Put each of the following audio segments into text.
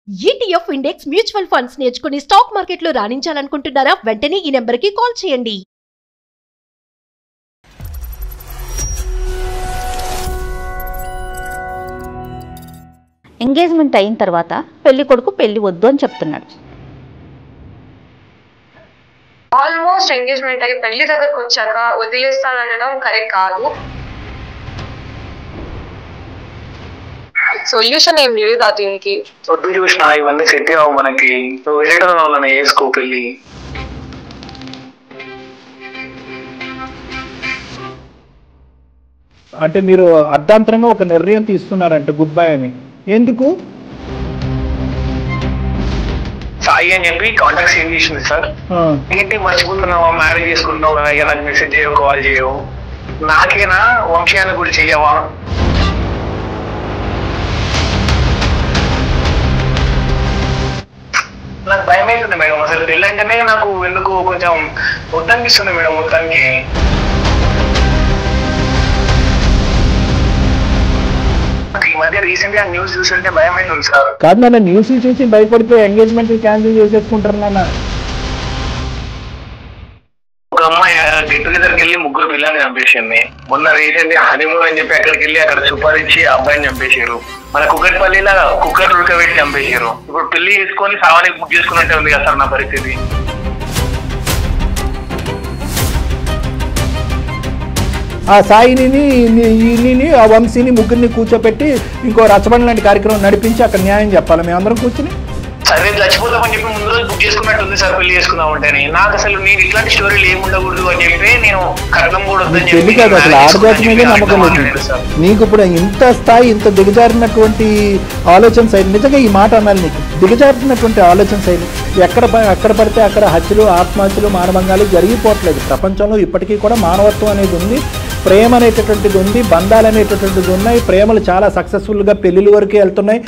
ETF index mutual funds నేర్చుకుని stock మార్కెట్లో రాణించాలనుకుంటున్నారా? వెంటనే ఈ నెంబర్కి కాల్ చేయండి. ఎంగేజ్మెంట్ అయిన తర్వాత పెళ్లి కొడుకు పెళ్లి వద్దు అని చెప్తున్నాడు. ఆల్మోస్ట్ ఎంగేజ్మెంట్ అయ్యి పెళ్లి దగ్గరకు వచ్చాక వదిలేస్తానడం కరెక్ట్ కాదు. సొల్యూషన్ ఏం లేదు దీనికి. వద్దు చూసిన ఇవన్నీ సెట్ అవ్వవు మనకి. వెళ్ళడం వల్ల వేసుకో పెళ్లి. అంటే మీరు అర్ధాంతరంగా ఒక నిర్ణయం తీసుకున్నారంట గుడ్ బై అని. ఎందుకు? సాయి అని చెప్పి కాంటాక్ట్స్ ఏం చేసింది సార్. ఏంటి మర్చిపోతున్నావా, మ్యారేజ్ చేసుకుంటున్నావు కదా, ఇక నాకు మెసేజ్ చేయవు, కాల్ చేయవు, నాకేనా వంశీయాన్ని కూడా చెయ్యవా? నాకు భయం అవుతుంది మేడం. అసలు పెళ్ళంటేనే నాకు ఎందుకు కొంచెం వద్దనిపిస్తుంది మేడం మొత్తానికి. ఈ మధ్య రీసెంట్ గా న్యూస్ చూస్తుంటే భయం అవుతుంది సార్. కాదు నాన్న, న్యూస్ చూసి భయపడితే ఎంగేజ్మెంట్ క్యాన్సిల్ చేసేసుకుంటారు నాన్న. ఒక అమ్మాయి గెట్ టుగెదర్కి వెళ్ళి ముగ్గురు పిల్లల్ని చంపేసింది. మొన్న రీసెంట్ హనీమూన్ అని చెప్పి అక్కడికి వెళ్ళి అక్కడ సుపారించి అబ్బాయిని చంపేశారు. మన కుక్కట్పల్లిలో కుక్కర్ ఉడకబెట్టి చంపేశారు. ఇప్పుడు పెళ్లి చేసుకొని సామానికి బుక్ చేసుకున్నట్టే ఉంది కదా సార్ నా పరిస్థితి. ఆ సాయిని ఆ వంశీని ముగ్గురిని కూర్చోపెట్టి ఇంకో రచబండ లాంటి కార్యక్రమం నడిపించి అక్కడ న్యాయం చెప్పాలి మేమందరం కూర్చుని. సరే చచ్చిపోతామని చెప్పి ముందు రోజు బుక్ చేసుకున్నట్టు ఉంది సార్ పెళ్లి చేసుకుందాం ఉంటేనే. నాకు అసలు నేను ఇట్లాంటి స్టోరీలు ఏమి ఉండకూడదు అని చెప్పి నేను కట్నం కూడా వద్దని పెళ్లి కాదు, అసలు ఆడజాతి మీదే నమ్మకం లేదు నీకు. ఇప్పుడు ఇంత స్థాయి, ఇంత దిగజారినటువంటి ఆలోచన శైలి, నిజంగా ఈ మాట అన్నాను నీకు, దిగజారినటువంటి ఆలోచన శైలి. ఎక్కడ పడితే అక్కడ హత్యలు, ఆత్మహత్యలు, మానభంగాలు జరిగిపోవట్లేదు. ప్రపంచంలో ఇప్పటికీ కూడా మానవత్వం అనేది ఉంది, ప్రేమ అనేటటువంటిది ఉంది, బంధాలు అనేటటువంటిది ఉన్నాయి. ప్రేమలు చాలా సక్సెస్ఫుల్గా పెళ్లిళ్ళ వరకు వెళ్తున్నాయి.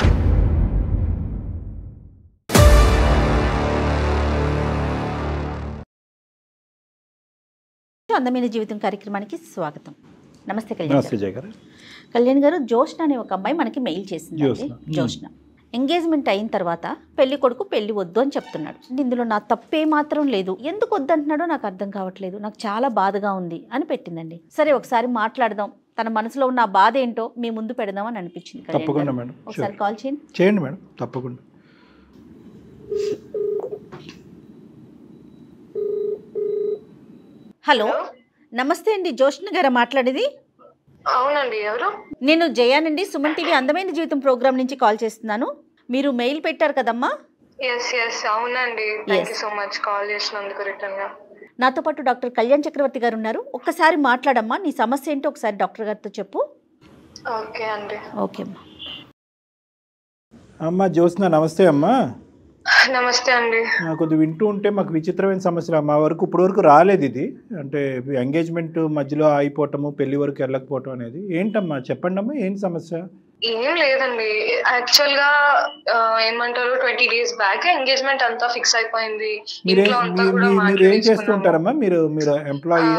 అందమైన జీవితం కార్యక్రమానికి స్వాగతం. నమస్తే జయ గారు. కళ్యాణ్ గారు, జోష్న అనే ఒక అమ్మాయి మనకి మెయిల్ చేసింది. జోష్న ఎంగేజ్మెంట్ అయిన తర్వాత పెళ్లి కొడుకు పెళ్లి వద్దు అని చెప్తున్నాడు. ఇందులో నా తప్పే మాత్రం లేదు, ఎందుకు వద్దు అంటున్నాడో నాకు అర్థం కావట్లేదు, నాకు చాలా బాధగా ఉంది అని పెట్టిందండి. సరే ఒకసారి మాట్లాడదాం, తన మనసులో ఉన్న బాధ ఏంటో మీ ముందు పెడదాం అని అనిపించింది. తప్పకుండా మేడం, ఒకసారి కాల్ చేయండి మేడం, తప్పకుండా. హలో, నమస్తే అండి, జోష్న గారా మాట్లాడేది? అవునండి, ఎవరు? నేను జయానండి, సుమన్ టీవీ అందమైన జీవితం ప్రోగ్రామ్ నుంచి కాల్ చేస్తున్నాను. మీరు మెయిల్ పెట్టారు కదమ్మా? అవునండి, థాంక్యూ సో మచ్ కాల్ చేసినందుకు రిటర్న్ గా. నాతో పాటు డాక్టర్ కళ్యాణ్ చక్రవర్తి గారు ఉన్నారు. ఒక్కసారి మాట్లాడమ్మా, నీ సమస్య ఏంటో ఒకసారి డాక్టర్ గారితో చెప్పు. ఓకే అండి. ఓకే అమ్మా. అమ్మా జ్యోత్స్న, నమస్తే అమ్మా. నమస్తే అండి. కొద్దిగా వింటూ ఉంటే మాకు విచిత్రమైన సమస్యలు. మా వరకు ఇప్పటి వరకు రాలేదు ఇది. అంటే ఎంగేజ్మెంట్ మధ్యలో అయిపోవటము, పెళ్లి వరకు వెళ్ళకపోవటం అనేది ఏంటమ్మా? చెప్పండి అమ్మా, ఏంటి సమస్య? ఏం లేదండి, యాక్చువల్ గా ఏమంటారు 20 days బ్యాక్ ఎంగేజ్మెంట్ అంతా ఫిక్స్ అయిపోయింది. మీరు ఏం చేస్తుంటారమ్మా? మీరు ఎంప్లాయీ?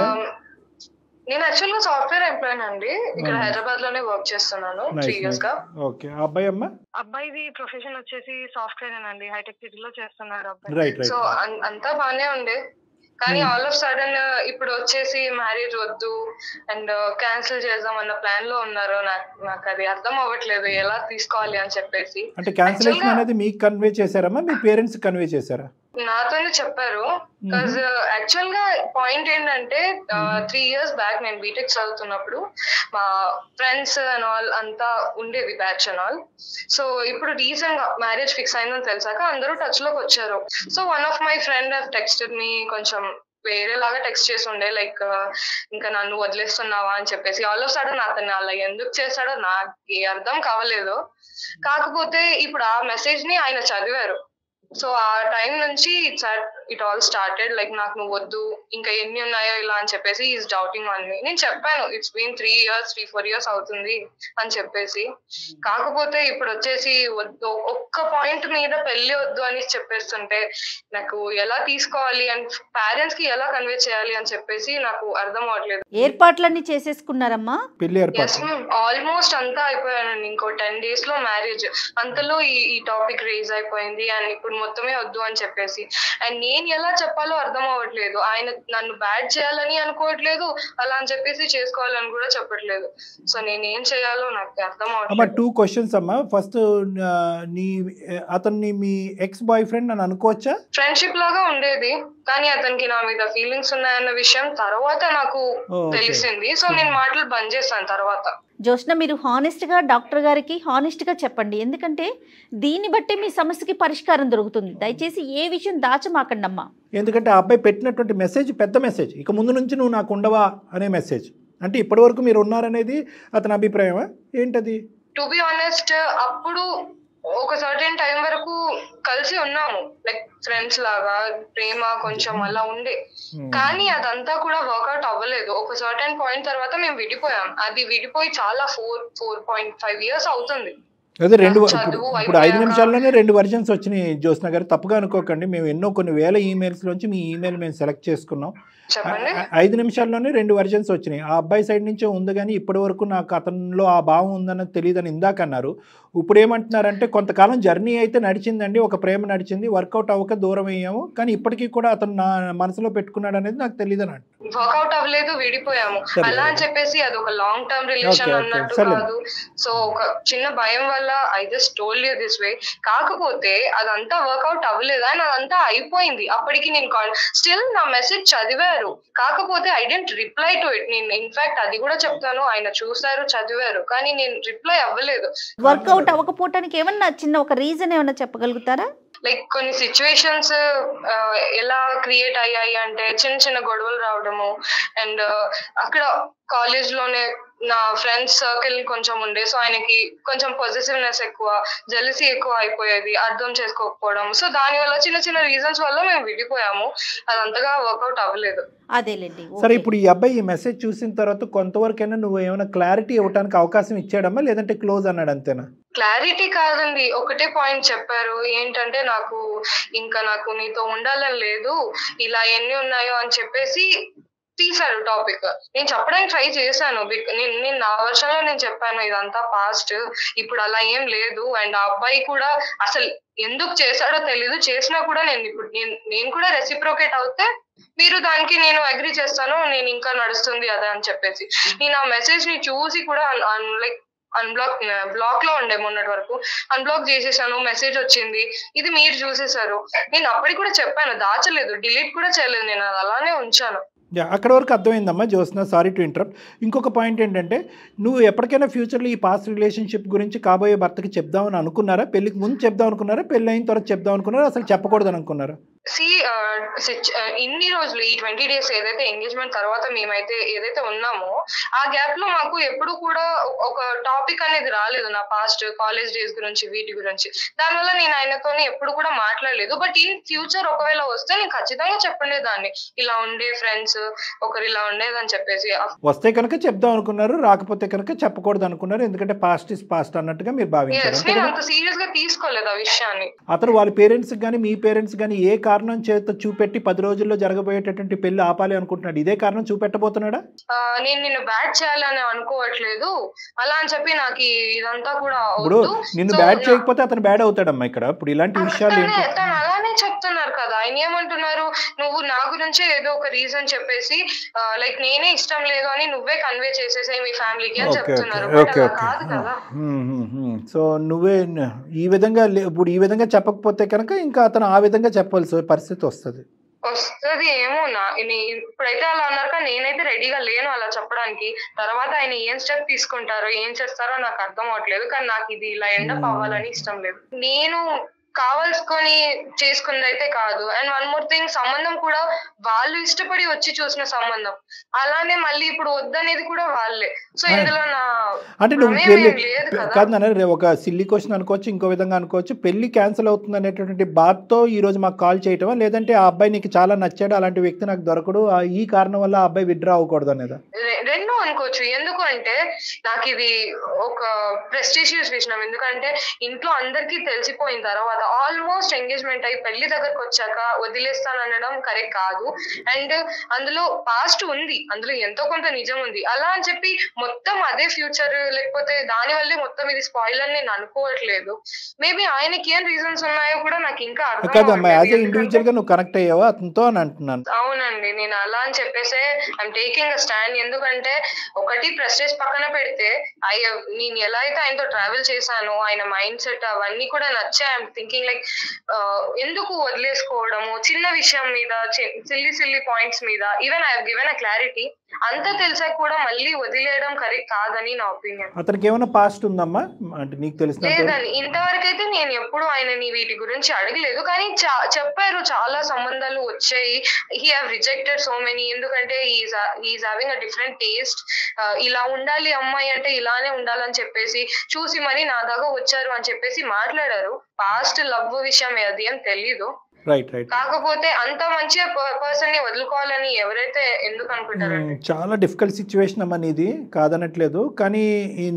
నేను యాక్చువల్ గా సాఫ్ట్వేర్ ఎంప్లాయీ అండి, ఇక్కడ హైదరాబాద్ లోనే వర్క్ చేస్తున్నాను 3 years గా. ఓకే. అబ్బాయి అమ్మా? అబ్బాయిది ప్రొఫెషన్ వచ్చేసి సాఫ్ట్వేర్ అండి, హైటెక్ సిటీలో చేస్తున్నారు అబ్బాయి. సో అంతా బానే ఉండే, కానీ ఆల్ ఆఫ్ సడన్ ఇప్పుడు వచ్చేసి మ్యారేజ్ వద్దు అండ్ క్యాన్సిల్ చేద్దాం అన్న ప్లాన్ లో ఉన్నారు. నాకు అది అర్థం అవ్వట్లేదు ఎలా తీసుకోవాలి అని చెప్పేసి. అంటే క్యాన్సిలేషన్ అనేది మీకు కన్వే చేశారమ్మా, మీ పేరెంట్స్ కన్వే చేశారా? నాతోనే చెప్పారు. బికాజ్ యాక్చువల్ గా పాయింట్ ఏంటంటే 3 years బ్యాక్ నేను బీటెక్ చదువుతున్నప్పుడు మా ఫ్రెండ్స్ అండ్ ఆల్ అంతా ఉండేది, బ్యాచ్ అండ్ ఆల్. సో ఇప్పుడు రీసెంట్ గా మ్యారేజ్ ఫిక్స్ అయిందని తెలిసాక అందరూ టచ్ లోకి వచ్చారు. So one of my friend have texted మీ, కొంచెం వేరేలాగా టెక్స్ట్ చేసి ఉండే, లైక్ ఇంకా నన్ను వదిలేస్తున్నావా అని చెప్పేసి. ఆల్ ఆఫ్ సడన్ అతను అలా ఎందుకు చేశాడో నాకు అర్థం కావలేదు. కాకపోతే ఇప్పుడు ఆ మెసేజ్ ని ఆయన చదివారు. సో ఆ టైం నుంచి ఇట్ ఆల్ స్టార్టెడ్. లైక్ నాకు నువ్వు వద్దు, ఇంకా ఎన్ని ఉన్నాయో ఇలా అని చెప్పేసి ఈజ్ డౌటింగ్ ఆన్ మీ. నేను చెప్పాను ఇట్స్ బీన్ 3-4 years అవుతుంది అని చెప్పేసి. కాకపోతే ఇప్పుడు వచ్చేసి వద్దు, ఒక్క పాయింట్ మీద పెళ్లి వద్దు అని చెప్పేస్తుంటే నాకు ఎలా తీసుకోవాలి అండ్ పేరెంట్స్ కి ఎలా కన్వే చేయాలి అని చెప్పేసి నాకు అర్థం అవట్లేదు. ఏర్పాట్లన్నీ చేసేసుకున్నారమ్మా? పెళ్లి ఏర్పాటు ఆల్మోస్ట్ అంతా అయిపోయానండి. ఇంకో 10 days లో మ్యారేజ్. అంతలో ఈ టాపిక్ రేజ్ అయిపోయింది అండ్ ఇప్పుడు మొత్తమే వద్దు అని చెప్పేసి. అండ్ నేను ఎలా చెప్పాలో అర్థం అవ్వట్లేదు. ఆయన నన్ను బ్యాడ్ చేయాలని అనుకోవట్లేదు, అలా అని చెప్పేసి చేసుకోవాలని కూడా చెప్పట్లేదు. సో నేను ఏం చేయాలో నాకు అర్థం అవ్వట్లేదు. 2 questions అమ్మా. ఫస్ట్, అతన్ని మీ ఎక్స్ బాయ్ ఫ్రెండ్ అని అనుకోవచ్చా? ఫ్రెండ్షిప్ లాగా ఉండేది, కానీ అతనికి నా మీద ఫీలింగ్స్ ఉన్నాయన్న విషయం తర్వాత నాకు తెలిసింది. సో నేను మాటలు బంద్ చేస్తాను తర్వాత. జోష్న, మీరు హానెస్ట్గా డాక్టర్ గారికి హానెస్ట్గా చెప్పండి, ఎందుకంటే దీన్ని బట్టి మీ సమస్యకి పరిష్కారం దొరుకుతుంది. దయచేసి ఏ విషయం దాచమాకండి అమ్మా. ఎందుకంటే ఆ అబ్బాయి పెట్టినటువంటి మెసేజ్ పెద్ద మెసేజ్, ఇక ముందు నుంచి నువ్వు నాకు ఉండవా అనే మెసేజ్. అంటే ఇప్పటి వరకు మీరు ఉన్నారనేది అతని అభిప్రాయమా ఏంటది? టు బి ఆనెస్ట్, అప్పుడు ఒక సర్టెన్ టైం వరకు కలిసి ఉన్నాము, లైక్ ఫ్రెండ్స్ లాగా, ప్రేమ కొంచెం అలా ఉండే. కానీ అదంతా కూడా వర్కౌట్ అవ్వలేదు. ఒక సర్టెన్ పాయింట్ తర్వాత మేము విడిపోయాం. అది విడిపోయి చాలా 4.5 years అవుతుంది. అదే ఇప్పుడు 5 నిమిషాల్లోనే 2 వర్జన్స్ వచ్చినాయి. జ్యోత్స్న గారు తప్పుగా అనుకోకండి, మేము కొన్ని వేల ఈమెయిల్స్ లోంచి మీ ఈమెయిల్ మేము సెలెక్ట్ చేసుకున్నాం. 5 నిమిషాల్లోనే 2 వర్జన్స్ వచ్చినాయి. ఆ అబ్బాయి సైడ్ నుంచే ఉంది, కానీ ఇప్పటి వరకు నాకు అతనిలో ఆ భావం ఉందన్నది తెలియదని ఇందాక అన్నారు. ఇప్పుడు ఏమంటున్నారంటే కొంతకాలం జర్నీ అయితే నడిచిందండి, ఒక ప్రేమ నడిచింది, వర్కౌట్ అవ్వక దూరం అయ్యాము, కానీ ఇప్పటికీ కూడా అతను నా మనసులో పెట్టుకున్నాడు అనేది నాకు తెలియదు అని. వర్కౌట్ అవ్వలేదు, విడిపోయాము అలా అని చెప్పేసి అది ఒక లాంగ్ టర్మ్ రిలేషన్ అన్నట్టు కాదు. సో ఒక చిన్న భయం వల్ల I just told you this way. కాకపోతే అదంతా వర్కౌట్ అవ్వలేదు అని అదంతా అయిపోయింది. అప్పటికి నేను స్టిల్ నా మెసేజ్ చదివారు, కాకపోతే I didn't reply to it. నేను ఇన్ఫాక్ట్ అది కూడా చెప్తాను, ఆయన చూసారు, చదివారు, కానీ నేను రిప్లై అవ్వలేదు. వర్కౌట్ అవ్వకపోవటానికి ఏమన్నా చిన్న ఒక రీజన్ ఏమన్నా చెప్పగలుగుతారా? లైక్ కొన్ని సిచ్యువేషన్స్ ఎలా క్రియేట్ అయ్యాయి అంటే చిన్న చిన్న గొడవలు రావడము. అండ్ అక్కడ కాలేజ్ లోనే నా ఫ్రెండ్స్ సర్కిల్ కొంచెం ఉండే, సో ఆయనకి కొంచెం పొజిటివ్నెస్ ఎక్కువ, జెలసీ ఎక్కువ అయిపోయేది, అర్థం చేసుకోకపోవడం. సో దాని వల్ల చిన్న చిన్న రీజన్స్ వల్ల మేము విడిపోయాము. అది అంతగా వర్కౌట్ అవ్వలేదు. అదేలేండి. సరే, ఇప్పుడు ఈ అబ్బాయి ఈ మెసేజ్ చూసిన తర్వాత కొంతవరకైనా నువ్వు ఏమైనా క్లారిటీ ఇవ్వడానికి అవకాశం ఇచ్చాడమ్మా, లేదంటే క్లోజ్ అన్నాడు అంతేనా? క్లారిటీ కాదండి, ఒకటే పాయింట్ చెప్పారు, ఏంటంటే నాకు నీతో ఉండాలని లేదు, ఇలా ఎన్ని ఉన్నాయో అని చెప్పేసి తీసారు టాపిక్. నేను చెప్పడానికి ట్రై చేశాను, నేను నా వర్షంలో నేను చెప్పాను ఇదంతా పాస్ట్, ఇప్పుడు అలా ఏం లేదు. అండ్ ఆ అబ్బాయి కూడా అసలు ఎందుకు చేశాడో తెలీదు, చేసినా కూడా నేను కూడా రెసిప్రోకేట్ అవుతే మీరు దానికి నేను అగ్రి చేస్తాను, నేను ఇంకా నడుస్తుంది అదే అని చెప్పేసి. నేను ఆ మెసేజ్ ని చూసి కూడా లైక్ బ్లాక్ లో ఉండే, మొన్నటి వరకు అన్బ్లాక్ చేసేసాను. మెసేజ్ వచ్చింది, ఇది మీరు చూసేసారు. నేను అప్పటికి కూడా చెప్పాను, దాచలేదు, డిలీట్ కూడా చేయలేదు, నేను అది అలానే ఉంచాను. అక్కడ వరకు అర్థమైందమ్మా జ్యోత్స్న, సారీ టు ఇంటరప్ట్. ఇంకొక పాయింట్ ఏంటంటే, నువ్వు ఎప్పటికైనా ఫ్యూచర్లో ఈ పాస్ట్ రిలేషన్షిప్ గురించి కాబోయే భర్తకి చెప్దామని అనుకున్నారా? పెళ్లికి ముందు చెప్దాం అనుకున్నారా, పెళ్ళి అయిన తర్వాత చెప్దాం అనుకున్నారా, అసలు చెప్పకూడదని అనుకున్నారా? ఇన్ని రోజులు ఈ 20 days ఏదైతే ఎంగేజ్మెంట్ తర్వాత మేమైతే ఏదైతే ఉన్నామో ఆ గ్యాప్ లో మాకు ఎప్పుడు కూడా ఒక టాపిక్ అనేది రాలేదు, నా పాస్ట్ కాలేజ్ డేస్ గురించి, వీటి గురించి. దానివల్ల నేను ఆయనతో ఎప్పుడు కూడా మాట్లాడలేదు. బట్ ఇన్ ఫ్యూచర్ ఒకవేళ వస్తే నేను ఖచ్చితంగా చెప్పండేదాన్ని, ఇలా ఉండే ఫ్రెండ్స్ ఒకరు ఇలా ఉండేదని చెప్పేసి. వస్తే కనుక చెప్దాం అనుకున్నారు, రాకపోతే కనుక చెప్పకూడదు అనుకున్నారు, ఎందుకంటే పాస్ట్ ఇస్ పాస్ట్ అన్నట్టుగా మీరు భావించారు. నేను అంత సీరియస్ గా తీసుకోలేదు ఆ విషయాన్ని. అతను వాళ్ళ పేరెంట్స్ కానీ మీ పేరెంట్స్ కానీ ఏ కారణం చేత చూపెట్టి 10 రోజుల్లో జరగబోయేటటువంటి పెళ్లి ఆపాలి అనుకుంటున్నాడు? ఇదే కారణం చూపెట్టబోతున్నాడా? నేను నిన్ను బ్యాడ్ చేయాలని అనుకోవట్లేదు, అలా అని చెప్పి నాకు ఇదంతా కూడా. ఇప్పుడు నిన్ను బ్యాడ్ చేయకపోతే అతను బ్యాడ్ అవుతాడమ్మా ఇక్కడ. ఇప్పుడు ఇలాంటి విషయాలు తను అలానే చెప్తున్నారు కదా, ఆయన ఏమంటున్నారు, నువ్వు నా గురించే ఏదో ఒక రీజన్ చెప్పేసి లైక్ నేనే ఇష్టం లేదు అని నువ్వే కన్వే చేసేసే మీ ఫ్యామిలీకి అని చెప్తున్నారు. కాదు కదా. సో నువ్వే ఈ విధంగా ఇప్పుడు ఈ విధంగా చెప్పకపోతే కనుక ఇంకా అతను ఆ విధంగా చెప్పాల్సిన పరిస్థితి వస్తుంది. ఏమో ఇప్పుడైతే అలా అన్నారు, కానీ నేనైతే రెడీగా లేను అలా చెప్పడానికి. తర్వాత ఆయన ఏం స్టెప్ తీసుకుంటారో ఏం చేస్తారో నాకు అర్థం అవట్లేదు, కానీ నాకు ఇది ఇలా ఎండప్ అవ్వాలని ఇష్టం లేదు. నేను కావాల్సుకొని చేసుకుంది అయితే కాదు. అండ్ వన్ మోర్ థింగ్, సంబంధం కూడా వాళ్ళు ఇష్టపడి వచ్చి చూసిన సంబంధం. అలానే మళ్ళీ ఇప్పుడు వద్దనేది కూడా వాళ్ళే. సో ఇందులో నా అంటే నువ్వు పెళ్లి లేదు కదా. కాదు నాన్న, ఒక సిల్లీ క్వశ్చన్ అనుకోవచ్చు, ఇంకో విధంగా అనుకోవచ్చు, పెళ్లి క్యాన్సిల్ అవుతుంది అనేటటువంటి బాధతో ఈ రోజు మాకు కాల్ చేయటమా, లేదంటే ఆ అబ్బాయి నీకు చాలా నచ్చాడు, అలాంటి వ్యక్తి నాకు దొరకడు, ఈ కారణం వల్ల ఆ అబ్బాయి విత్డ్రా అవ్వకూడదు అనేదా? రెండు అనుకోవచ్చు. ఎందుకు అంటే నాకు ఇది ఒక ప్రెస్టీషియస్ విషయం. ఎందుకంటే ఇంట్లో అందరికీ తెలిసిపోయిన తర్వాత ఆల్మోస్ట్ ఎంగేజ్మెంట్ అయ్యి పెళ్లి దగ్గరకు వచ్చాక వదిలేస్తానడం కరెక్ట్ కాదు. అండ్ అందులో పాస్ట్ ఉంది, అందులో ఎంతో కొంత నిజం ఉంది. అలా అని చెప్పి మొత్తం అదే ఫ్యూచర్ లేకపోతే దాని వల్లే మొత్తం ఇది స్పాయిల్ అని నేను అనుకోవట్లేదు. మేబీ ఆయనకి ఏం రీజన్స్ ఉన్నాయో కూడా నాకు ఇంకా కాదమ్మా, యాజ్ ఏ ఇండివిజువల్ గా నువ్వు కనెక్ట్ అయ్యావా అతనితో అని అంటున్నాను. అవునండి, నేను అలా అని చెప్పేసి ఐఎమ్ టేకింగ్ అ స్టాండ్. ఎందుకంటే ఒకటి ప్రెస్టేజ్ పక్కన పెడితే నేను ఎలా అయితే ఆయనతో ట్రావెల్ చేశానో, ఆయన మైండ్ సెట్ అవన్నీ కూడా నచ్చాయి. ఐఎమ్ థింకింగ్ లైక్ ఎందుకు వదిలేసుకోవడము చిన్న విషయం మీద, సిల్లీ పాయింట్స్ మీద. Even I have given a clarity. అంతా తెలిసాక కూడా మళ్ళీ వదిలేయడం కరెక్ట్ కాదని నా ఒపీనియన్. అతనికి ఏమైనా పాస్ట్ ఉందమ్మా అంటే నీకు తెలిసిన? లేదండి, ఇంతవరకు అయితే నేను ఎప్పుడు ఆయనని వీటి గురించి అడగలేదు. కానీ చెప్పారు చాలా సంబంధాలు వచ్చాయి, he have rejected so many. ఎందుకంటే is having a different taste. ఇలా ఉండాలి అమ్మాయి అంటే ఇలానే ఉండాలని చెప్పేసి చూసి మరి నా దాకా వచ్చారు అని చెప్పేసి మాట్లాడారు. పాస్ట్ లవ్ విషయం అది ఏం తెలీదు. కాకపోతే అంత మంచి పర్సన్ ని వదులుకోవాలని ఎవరైతే ఎందుకు అనుకుంటారండి? చాలా డిఫికల్ట్ సిచ్యువేషన్ అమ్మా నీది, కాదనట్లేదు. కానీ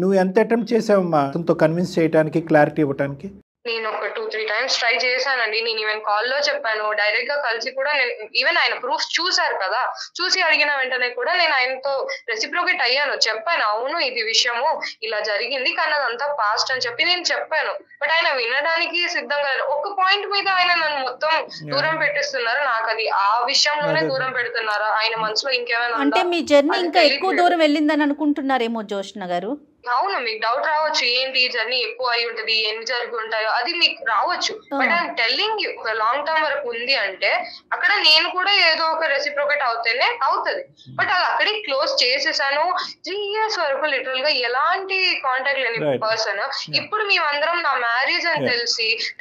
నువ్వు ఎంత అటెంప్ట్ చేసావమ్మా అతనితో కన్విన్స్ చేయడానికి, క్లారిటీ ఇవ్వడానికి? నేను ఒక 2-3 టైమ్స్ ట్రై చేశానండి. నేను ఈవెన్ కాల్లో చెప్పాను, డైరెక్ట్ గా కలిసి కూడా. నేను ఈవెన్ ఆయన ప్రూఫ్స్ చూసారు కదా, చూసి అడిగిన వెంటనే కూడా నేను ఆయనతో రెసిప్రోకేట్ అయ్యాను. చెప్పాను, అవును ఇది విషయము ఇలా జరిగింది కానీ అదంతా పాస్ట్ అని చెప్పి నేను చెప్పాను. బట్ ఆయన వినడానికి సిద్ధంగా లేరు. ఒక పాయింట్ మీద ఆయన నన్ను మొత్తం దూరం పెట్టిస్తున్నారు. నాకు అది ఆ విషయంలోనే దూరం పెడుతున్నారా, ఆయన మనసులో ఇంకేమైనా అంటే మీ జర్నీ ఇంకా ఎక్కువ దూరం వెళ్ళిందని అనుకుంటున్నారేమో జోష్న గారు? అవును, మీకు డౌట్ రావచ్చు, ఏంటి ఈ జర్నీ ఎక్కువ అయి ఉంటది, ఎన్ని జరిగి ఉంటాయో అది మీకు రావచ్చు. బట్ ఐఎమ్ టెల్లింగ్ యూ, ఒక లాంగ్ టర్మ్ వరకు ఉంది అంటే అక్కడ నేను కూడా ఏదో ఒక రెసిప్రోకేట్ అవుతేనే అవుతుంది. బట్ అది అక్కడికి క్లోజ్ చేసేసాను. 3 years వరకు లిటరల్ గా ఎలాంటి కాంటాక్ట్ లేని పర్సన్ ఇప్పుడు మేమందరం నా మ్యారేజ్ అని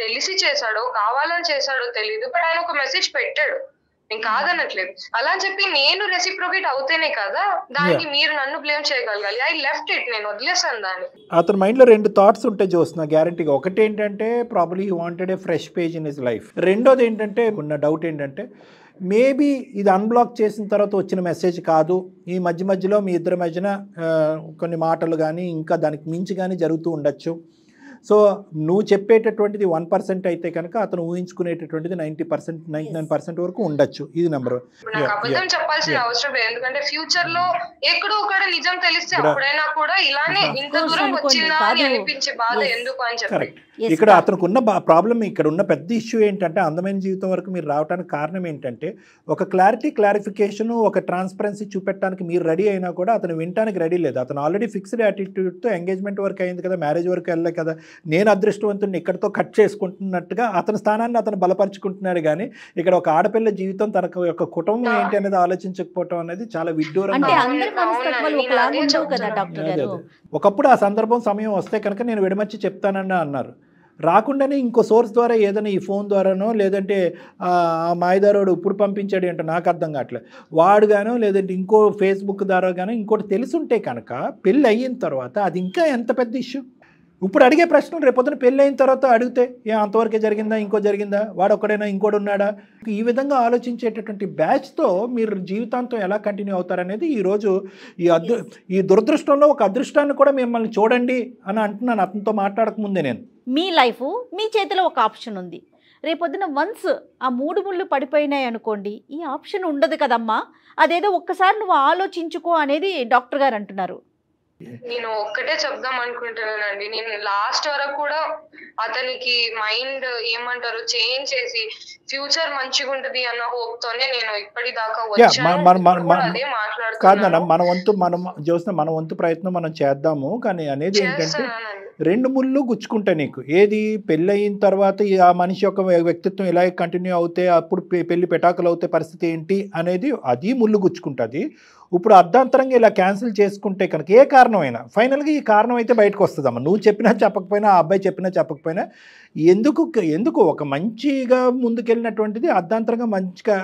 తెలిసి చేశాడో కావాలని చేశాడో తెలియదు. బట్ ఆయన ఒక మెసేజ్ పెట్టాడు, నేను కాదనట్లేదు. అలా చెప్పి నేను రెసిప్రోకేట్ అవుతేనే కదా దానికి మీరు నన్ను బ్లేమ్ చేయగలగాలి. ఐ లెఫ్ట్ ఇట్, నేను వదిలేసాను దాన్ని. అతని మైండ్ లో 2 థాట్స్ ఉంటాయి చూస్తున్నా గ్యారంటీగా. ఒకటి ఏంటంటే probably he wanted a fresh page in his life. రెండోది ఏంటంటే ఉన్న డౌట్ ఏంటంటే మేబీ ఇది అన్బ్లాక్ చేసిన తర్వాత వచ్చిన మెసేజ్ కాదు, ఈ మధ్యలో మీ ఇద్దరి మధ్యన కొన్ని మాటలు కానీ ఇంకా దానికి మించి కానీ జరుగుతూ ఉండొచ్చు. సో నువ్వు చెప్పేటటువంటిది 1% అయితే కనుక అతను ఊహించుకునేటటువంటిది 90%, 99% వరకు ఉండొచ్చు. ఇది నెంబర్. నాకు అబద్ధం చెప్పాల్సిన అవసరం లేదు, ఎందుకంటే ఫ్యూచర్ లో ఎక్కడో ఒక నిజం తెలిస్తే అప్పుడైనా కూడా ఇలానే ఇంత దూరం వచ్చిందా అని అనిపించే బాధ ఎందుకు అని చెప్పి. ఇక్కడ అతనికి ఉన్న ప్రాబ్లం, ఇక్కడ ఉన్న పెద్ద ఇష్యూ ఏంటంటే అందమైన జీవితం వరకు మీరు రావడానికి కారణం ఏంటంటే ఒక క్లారిఫికేషన్, ఒక ట్రాన్స్పరెన్సీ చూపెట్టడానికి మీరు రెడీ అయినా కూడా అతను వినడానికి రెడీ లేదు. అతను ఆల్రెడీ ఫిక్స్డ్ యాటిట్యూడ్తో ఎంగేజ్మెంట్ వరకు అయింది కదా, మ్యారేజ్ వరకు వెళ్ళలే కదా, నేను అదృష్టవంతుడిని ఇక్కడతో కట్ చేసుకుంటున్నట్టుగా అతని స్థానాన్ని అతను బలపరుచుకుంటున్నాడు. కానీ ఇక్కడ ఒక ఆడపిల్ల జీవితం, తనకు యొక్క కుటుంబం ఏంటి అనేది ఆలోచించకపోవడం అనేది చాలా విడ్డూరంగా. ఒకప్పుడు ఆ సందర్భం సమయం వస్తే కనుక నేను విడమర్చి చెప్తానని అన్నారు. రాకుండానే ఇంకో సోర్స్ ద్వారా ఏదైనా ఈ ఫోన్ ద్వారానో లేదంటే ఆ మాయదారుడు ఇప్పుడు పంపించాడు ఏంటో నాకు అర్థం కావట్లేదు, వాడు గానో లేదంటే ఇంకో ఫేస్బుక్ ద్వారా గానో ఇంకోటి తెలుసుంటే కనుక పెళ్ళి అయిన తర్వాత అది ఇంకా ఎంత పెద్ద ఇష్యూ. ఇప్పుడు అడిగే ప్రశ్నలు రేపొద్దున పెళ్ళి అయిన తర్వాత అడిగితే అంతవరకే జరిగిందా, ఇంకో జరిగిందా, వాడు ఒక్కడైనా ఇంకోటి ఉన్నాడా, ఈ విధంగా ఆలోచించేటటువంటి బ్యాచ్తో మీరు జీవితాంతం ఎలా కంటిన్యూ అవుతారనేది ఈరోజు ఈ దురదృష్టంలో ఒక అదృష్టాన్ని కూడా మిమ్మల్ని చూడండి అని అంటున్నాను అతనితో మాట్లాడకముందే. నేను మీ లైఫ్ మీ చేతిలో ఒక ఆప్షన్ ఉంది. రేపొద్దున వన్స్ ఆ 3 ముళ్ళు పడిపోయినాయి అనుకోండి, ఈ ఆప్షన్ ఉండదు కదమ్మా. అదేదో ఒక్కసారి నువ్వు ఆలోచించుకో అనేది డాక్టర్ గారు అంటున్నారు. నేను ఒక్కటే చెప్దాం అనుకుంటున్నానండి, నేను లాస్ట్ వరకు కూడా అతనికి మైండ్ ఏమంటారు చేంజ్ చేసి ఫ్యూచర్ మంచిగా ఉంటది అన్న హోప్ తోనే నేను ఇప్పటిదాకా కాదు మన వంతు మనం చూసిన మన వంతు ప్రయత్నం మనం చేద్దాము. కానీ అనేది ఏంటంటే రెండు ముళ్ళు గుచ్చుకుంటాయి నీకు. ఏది పెళ్ళి అయిన తర్వాత ఆ మనిషి యొక్క వ్యక్తిత్వం ఇలా కంటిన్యూ అవుతే అప్పుడు పెళ్లి పెటాకులు అవుతే పరిస్థితి ఏంటి అనేది అది ముళ్ళు గుచ్చుకుంటుంది. ఇప్పుడు అర్ధాంతరంగా ఇలా క్యాన్సిల్ చేసుకుంటే కనుక ఏ కారణమైనా ఫైనల్గా ఈ కారణం అయితే బయటకు వస్తుందమ్మా. నువ్వు చెప్పినా చెప్పకపోయినా, ఆ అబ్బాయి చెప్పినా చెప్పకపోయినా, ఎందుకు ఒక మంచిగా ముందుకెళ్ళినటువంటిది అర్ధాంతరంగా మంచిగా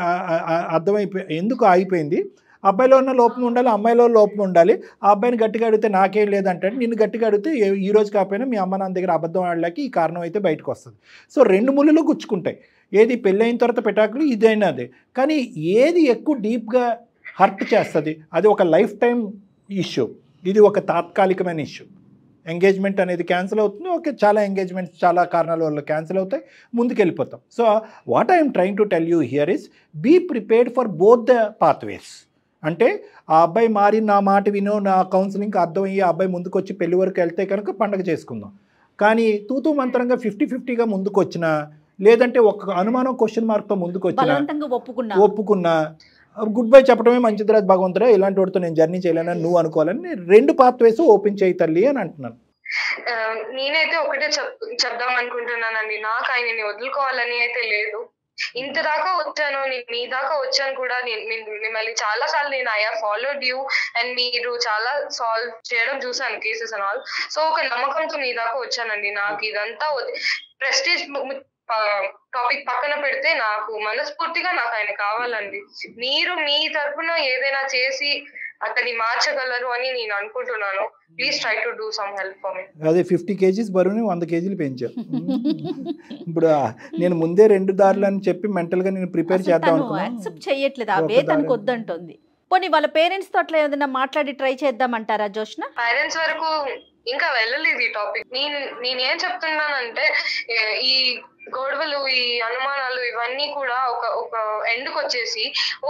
ఎందుకు ఆగిపోయింది. అబ్బాయిలో ఉన్న లోపం ఉండాలి, అమ్మాయిలో లోపం ఉండాలి. ఆ అబ్బాయిని గట్టిగా అడిగితే నాకేం లేదంటే, నిన్ను గట్టిగా అడిగితే ఈ రోజు కాకపోయినా మీ అమ్మ నాన్న దగ్గర అబద్ధం ఆడలేక ఈ కారణం అయితే బయటకు వస్తుంది. సో రెండు ముళ్ళు గుచ్చుకుంటాయి. ఏది పెళ్ళైన తర్వాత పెటాకులు ఇదైనా అదే. కానీ ఏది ఎక్కువ డీప్గా హర్ట్ చేస్తుంది అది ఒక లైఫ్ టైం ఇష్యూ, ఇది ఒక తాత్కాలికమైన ఇష్యూ. ఎంగేజ్మెంట్ అనేది క్యాన్సిల్ అవుతుంది, ఓకే, చాలా ఎంగేజ్మెంట్స్ చాలా కారణాల వల్ల క్యాన్సిల్ అవుతాయి, ముందుకు వెళ్ళిపోతాం. So what I'm trying to tell you here is be prepared for both the pathways. అంటే ఆ అబ్బాయి మారి నా మాట వినో, నా కౌన్సిలింగ్కి అర్థమయ్యి ఆ అబ్బాయి ముందుకు వచ్చి పెళ్లి వరకు వెళ్తే కనుక పండగ చేసుకుందాం. కానీ తూతూ మంత్రంగా 50-50గా ముందుకు వచ్చినా, లేదంటే ఒక అనుమానం క్వశ్చన్ మార్క్తో ముందుకు వచ్చినా, ఒప్పుకున్నా గుడ్ బై చెప్పడమే మంచిది రాజు భగవంతుడా, ఇలాంటి వాడితో నేను జర్నీ చేయలేనని నువ్వు అనుకోవాలని రెండు పాత్వేస్ ఓపెన్ చేయి తల్లి అని అంటున్నాను. నేనైతే ఒకటే చెప్దాం అనుకుంటున్నానండి, నాకు ఆయనని వదులుకోవాలని అయితే లేదు. ఇంత దాకా వచ్చాను, నేను మీ దాకా వచ్చాను కూడా. మిమ్మల్ని చాలా సార్లు నేను ఐ ఫాలోడ్ యూ అండ్ మీరు చాలా సాల్వ్ చేయడం చూసాను కేసెస్ అండ్ ఆల్. సో ఒక నమ్మకంతో మీ దాకా వచ్చానండి. నాకు ఇదంతా ప్రెస్టీజ్ టాపిక్ పక్కన పెడితే నాకు మనస్ఫూర్తిగా నాకు ఆయన కావాలండి. మీరు మీ తరఫున ఏదైనా చేసి అతన్ని మార్చగలరు అని నేను అనుకుంటున్నాను. Please try to do some help for me. అదే 50 kgs బరువుని 100 kgs పెంచా. ఇప్పుడు నేను ముందే 2 దారులు అని చెప్పి మెంటల్ గా నేను ప్రిపేర్ చేద్దాం యాక్సెప్ట్ చేయట్లేదు, ఆ వే తనకు వద్దంటుంది. పోనీ వాళ్ళ పేరెంట్స్ తో అట్లా ఏదైనా మాట్లాడి ట్రై చేద్దామంటారా జోష్న? పేరెంట్స్ వరకు ఇంకా వెళ్ళలేదు ఈ టాపిక్. నేనేం చెప్తున్నానంటే ఈ గొడవలు, ఈ అనుమానాలు ఇవన్నీ కూడా ఒక ఎండ్కి వచ్చేసి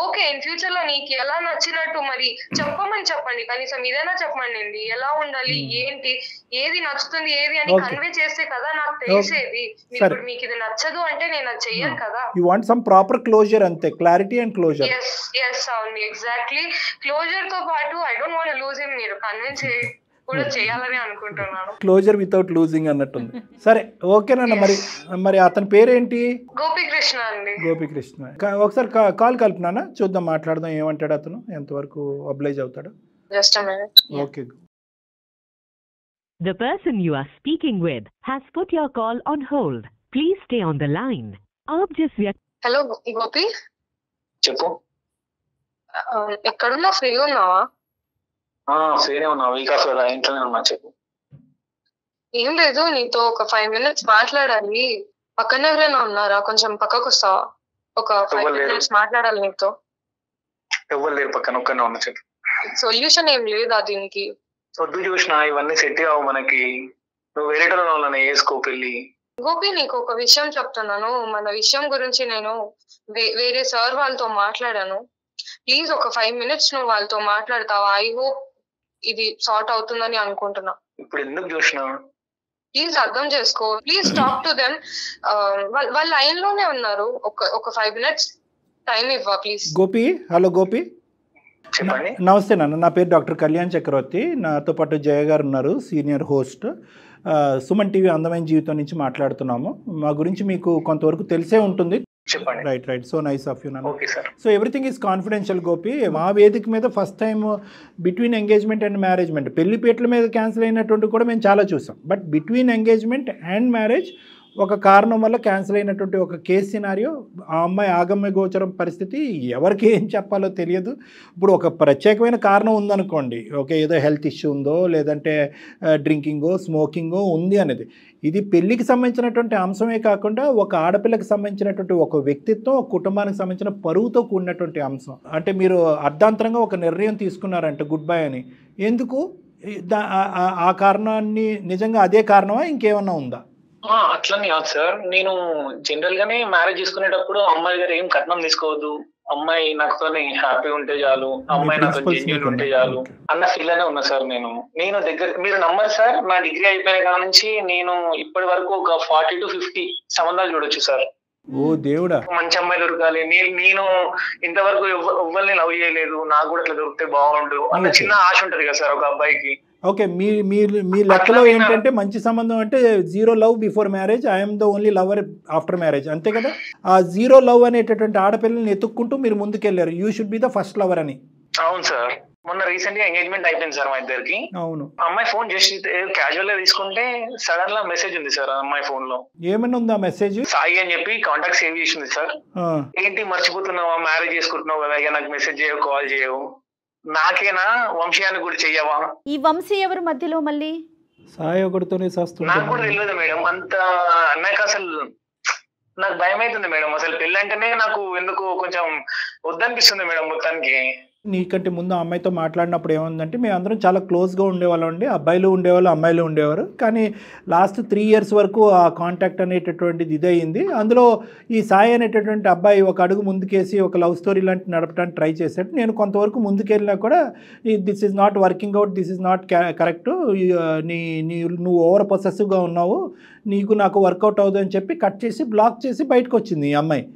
ఓకే ఇన్ ఫ్యూచర్ లో నీకు ఎలా నచ్చినట్టు మరి చెప్పండి, కనీసం ఇదైనా చెప్పండి, ఎలా ఉండాలి, ఏంటి, ఏది నచ్చుతుంది ఏది అని కన్వే చేస్తే కదా నాకు తెలిసేది. ఇప్పుడు మీకు ఇది నచ్చదు అంటే నేను అది చెయ్యను కదా. You want some proper closure, అంతే, క్లారిటీ అండ్ క్లోజర్. yes అవును, ఎగ్జాక్ట్లీ. క్లోజర్ తో పాటు I don't want to lose him, మీరు కన్విన్స్ కూడా చేయాలని అనుకుంటున్నాను. క్లోజర్ వితౌట్ లూజింగ్ అన్నట్టుంది. సరే ఓకేనా. మరి అతని పేరేంటి? గోపికృష్ణ అండి. గోపికృష్ణ. ఒకసారి కాల్ కలుపునా చూద్దాం, మాట్లాడదాం, ఏమంటాడు అతను, ఎంతవరకు అబ్లైజ్ అవుతాడు. Just a minute. Okay. The person you are speaking with has put your call on hold. Please stay on the line. Hello Gopi, చెప్పు. ఎక్కడున్నా, ఫ్రీగా ఉన్నావా? ఫ్రీనే ఉన్నా, వీక్ ఆఫ్ కదా, ఇంట్లోనే ఉన్నా. చెప్పు. ఏం లేదు, నీతో ఒక 5 minutes మాట్లాడాలి. పక్కన ఎవరైనా ఉన్నారా? కొంచెం పక్కకు వస్తావా? ఒక 5 minutes మాట్లాడాలి నీతో. ఎవరు లేరు పక్కన, ఒక్కనే ఉన్నా. చెప్పు. సొల్యూషన్ ఏం లేదా దీనికి? వద్దు చూసినా, ఇవన్నీ సెట్ కావు మనకి. నువ్వు వేరే వాళ్ళని వేసుకో పెళ్ళి. గోపి, నీకు ఒక విషయం చెప్తున్నాను. మన విషయం గురించి నేను వేరే సార్ వాళ్ళతో మాట్లాడాను. ప్లీజ్ ఒక 5 minutes నువ్వు వాళ్ళతో మాట్లాడతావా? ఐ హోప్ ఇది సార్ట్ అవుతుందని అనుకుంటున్నా. ఇప్పుడు ఎందుకు చూసినా, ప్లీజ్ అర్థం చేసుకో. Please talk to them. వాళ్ళ లైన్ లోనే ఉన్నారు. ఒక 5 minutes టైం ఇవ్వ ప్లీజ్. గోపి, హలో గోపి. చెప్పండి. నమస్తే నాన్న, నా పేరు డాక్టర్ కళ్యాణ్ చక్రవర్తి. నాతో పాటు జయ గారు ఉన్నారు, సీనియర్ హోస్ట్. సుమన్ టీవీ అందమైన జీవితం నుంచి మాట్లాడుతున్నాము. మా గురించి మీకు కొంతవరకు తెలిసే ఉంటుంది. చెప్పండి. Right. So nice of you నాన్న. Okay sir. So everything is confidential Gopi. మా వేదిక మీద first time between engagement and marriagement, పెళ్లి పీటల మీద క్యాన్సిల్ అయినటువంటి కూడా మేము చాలా చూసాం. But between engagement and marriage ఒక కారణం వల్ల క్యాన్సిల్ అయినటువంటి ఒక కేసు సినారియో, ఆ అమ్మాయి ఆగమ్య గోచరం పరిస్థితి, ఎవరికి ఏం చెప్పాలో తెలియదు. ఇప్పుడు ఒక ప్రత్యేకమైన కారణం ఉందనుకోండి, ఓకే, ఏదో హెల్త్ ఇష్యూ ఉందో, లేదంటే డ్రింకింగో స్మోకింగో ఉంది అనేది. ఇది పెళ్ళికి సంబంధించినటువంటి అంశమే కాకుండా ఒక ఆడపిల్లకి సంబంధించినటువంటి ఒక వ్యక్తిత్వం, ఒక కుటుంబానికి సంబంధించిన పరువుతో కూడినటువంటి అంశం. అంటే మీరు అర్ధాంతరంగా ఒక నిర్ణయం తీసుకున్నారంటే గుడ్ బై అని, ఎందుకు ఆ కారణాన్ని నిజంగా అదే కారణమా, ఇంకేమన్నా ఉందా? అట్లని కాదు సార్, నేను జనరల్ గానే మ్యారేజ్ చేసుకునేటప్పుడు అమ్మాయి గారు ఏం కట్నం తీసుకోవద్దు, అమ్మాయి నాతో హ్యాపీగా ఉంటే చాలు, అమ్మాయి నాతో జెన్యూన్ ఉంటే చాలు అన్న ఫీల్ అనే ఉన్నా సార్. నేను దగ్గర, మీరు నమ్మరు సార్, నా డిగ్రీ అయిపోయిన కాడ నుంచి నేను ఇప్పటి వరకు ఒక 40 to 50 సంబంధాలు చూడొచ్చు సార్. ఓ దేవుడా, మంచి అమ్మాయి దొరకాలి. నేను ఇంతవరకు ఎవరిని లవ్ చేయలేదు, నాకు కూడా అట్లా దొరికితే బాగుండు అన్న చిన్న ఆశ ఉంటది కదా సార్ ఒక అబ్బాయికి. ఓకే, మీ మీ మీ లెక్కలో ఏంటంటే మంచి సంబంధం అంటే 0 love before marriage, I'm the only lover after marriage, అంతే కదా? ఆ 0 లవ్ అనేటటువంటి ఆడపిల్లల్ని ఎత్తుక్కుంటూ మీరు ముందుకెళ్ళారు, you should be the first lover అని. అవును సార్. మొన్న రీసెంట్ గా ఎంగేజ్మెంట్ అయిపోయింది సార్ మా ఇద్దరికి. అవును. అమ్మాయి ఫోన్ జస్ట్ క్యాజువల్ గా తీసుకుంటే సడన్ గా మెసేజ్ ఉంది సార్ అమ్మాయి ఫోన్ లో. ఏమని ఉంది ఆ మెసేజ్? సాయి అని చెప్పి కాంటాక్ట్ సేవ్ చేసింది సార్. ఏంటి మర్చిపోతున్నావా, మ్యారేజ్ చేసుకుంటున్నావు కదా, ఇక నాకు మెసేజ్ చేయవు, కాల్ చేయవు, నాకేనా వంశీయానికి కూడా చెయ్యవా? ఈ వంశీ ఎవరు మధ్యలో మళ్ళీ? సాయి ఒకటితోనే చేస్తుంది. నాకు కూడా తెలియదు మేడం అంత. నాకు అసలు నాకు భయం అవుతుంది మేడం, అసలు పెళ్ళి అంటేనే నాకు ఎందుకు కొంచెం వద్దనిపిస్తుంది మేడం మొత్తానికి. నీకంటే ముందు ఆ అమ్మాయితో మాట్లాడినప్పుడు ఏముందంటే మేము అందరం చాలా క్లోజ్గా ఉండేవాళ్ళం అండి, అబ్బాయిలు ఉండేవాళ్ళు అమ్మాయిలు ఉండేవారు, కానీ లాస్ట్ 3 years వరకు ఆ కాంటాక్ట్ అనేటటువంటిది ఇదయింది. అందులో ఈ సాయి అనేటటువంటి అబ్బాయి ఒక అడుగు ముందుకేసి ఒక లవ్ స్టోరీ లాంటి నడపడానికి ట్రై చేశాడు. నేను కొంతవరకు ముందుకెళ్ళినా కూడా this is not working out, this is not correct, నువ్వు ఓవర్ పొసెసివ్గా ఉన్నావు, నీకు నాకు వర్కౌట్ అవుతుంది అని చెప్పి కట్ చేసి బ్లాక్ చేసి బయటకు వచ్చింది ఈ అమ్మాయి.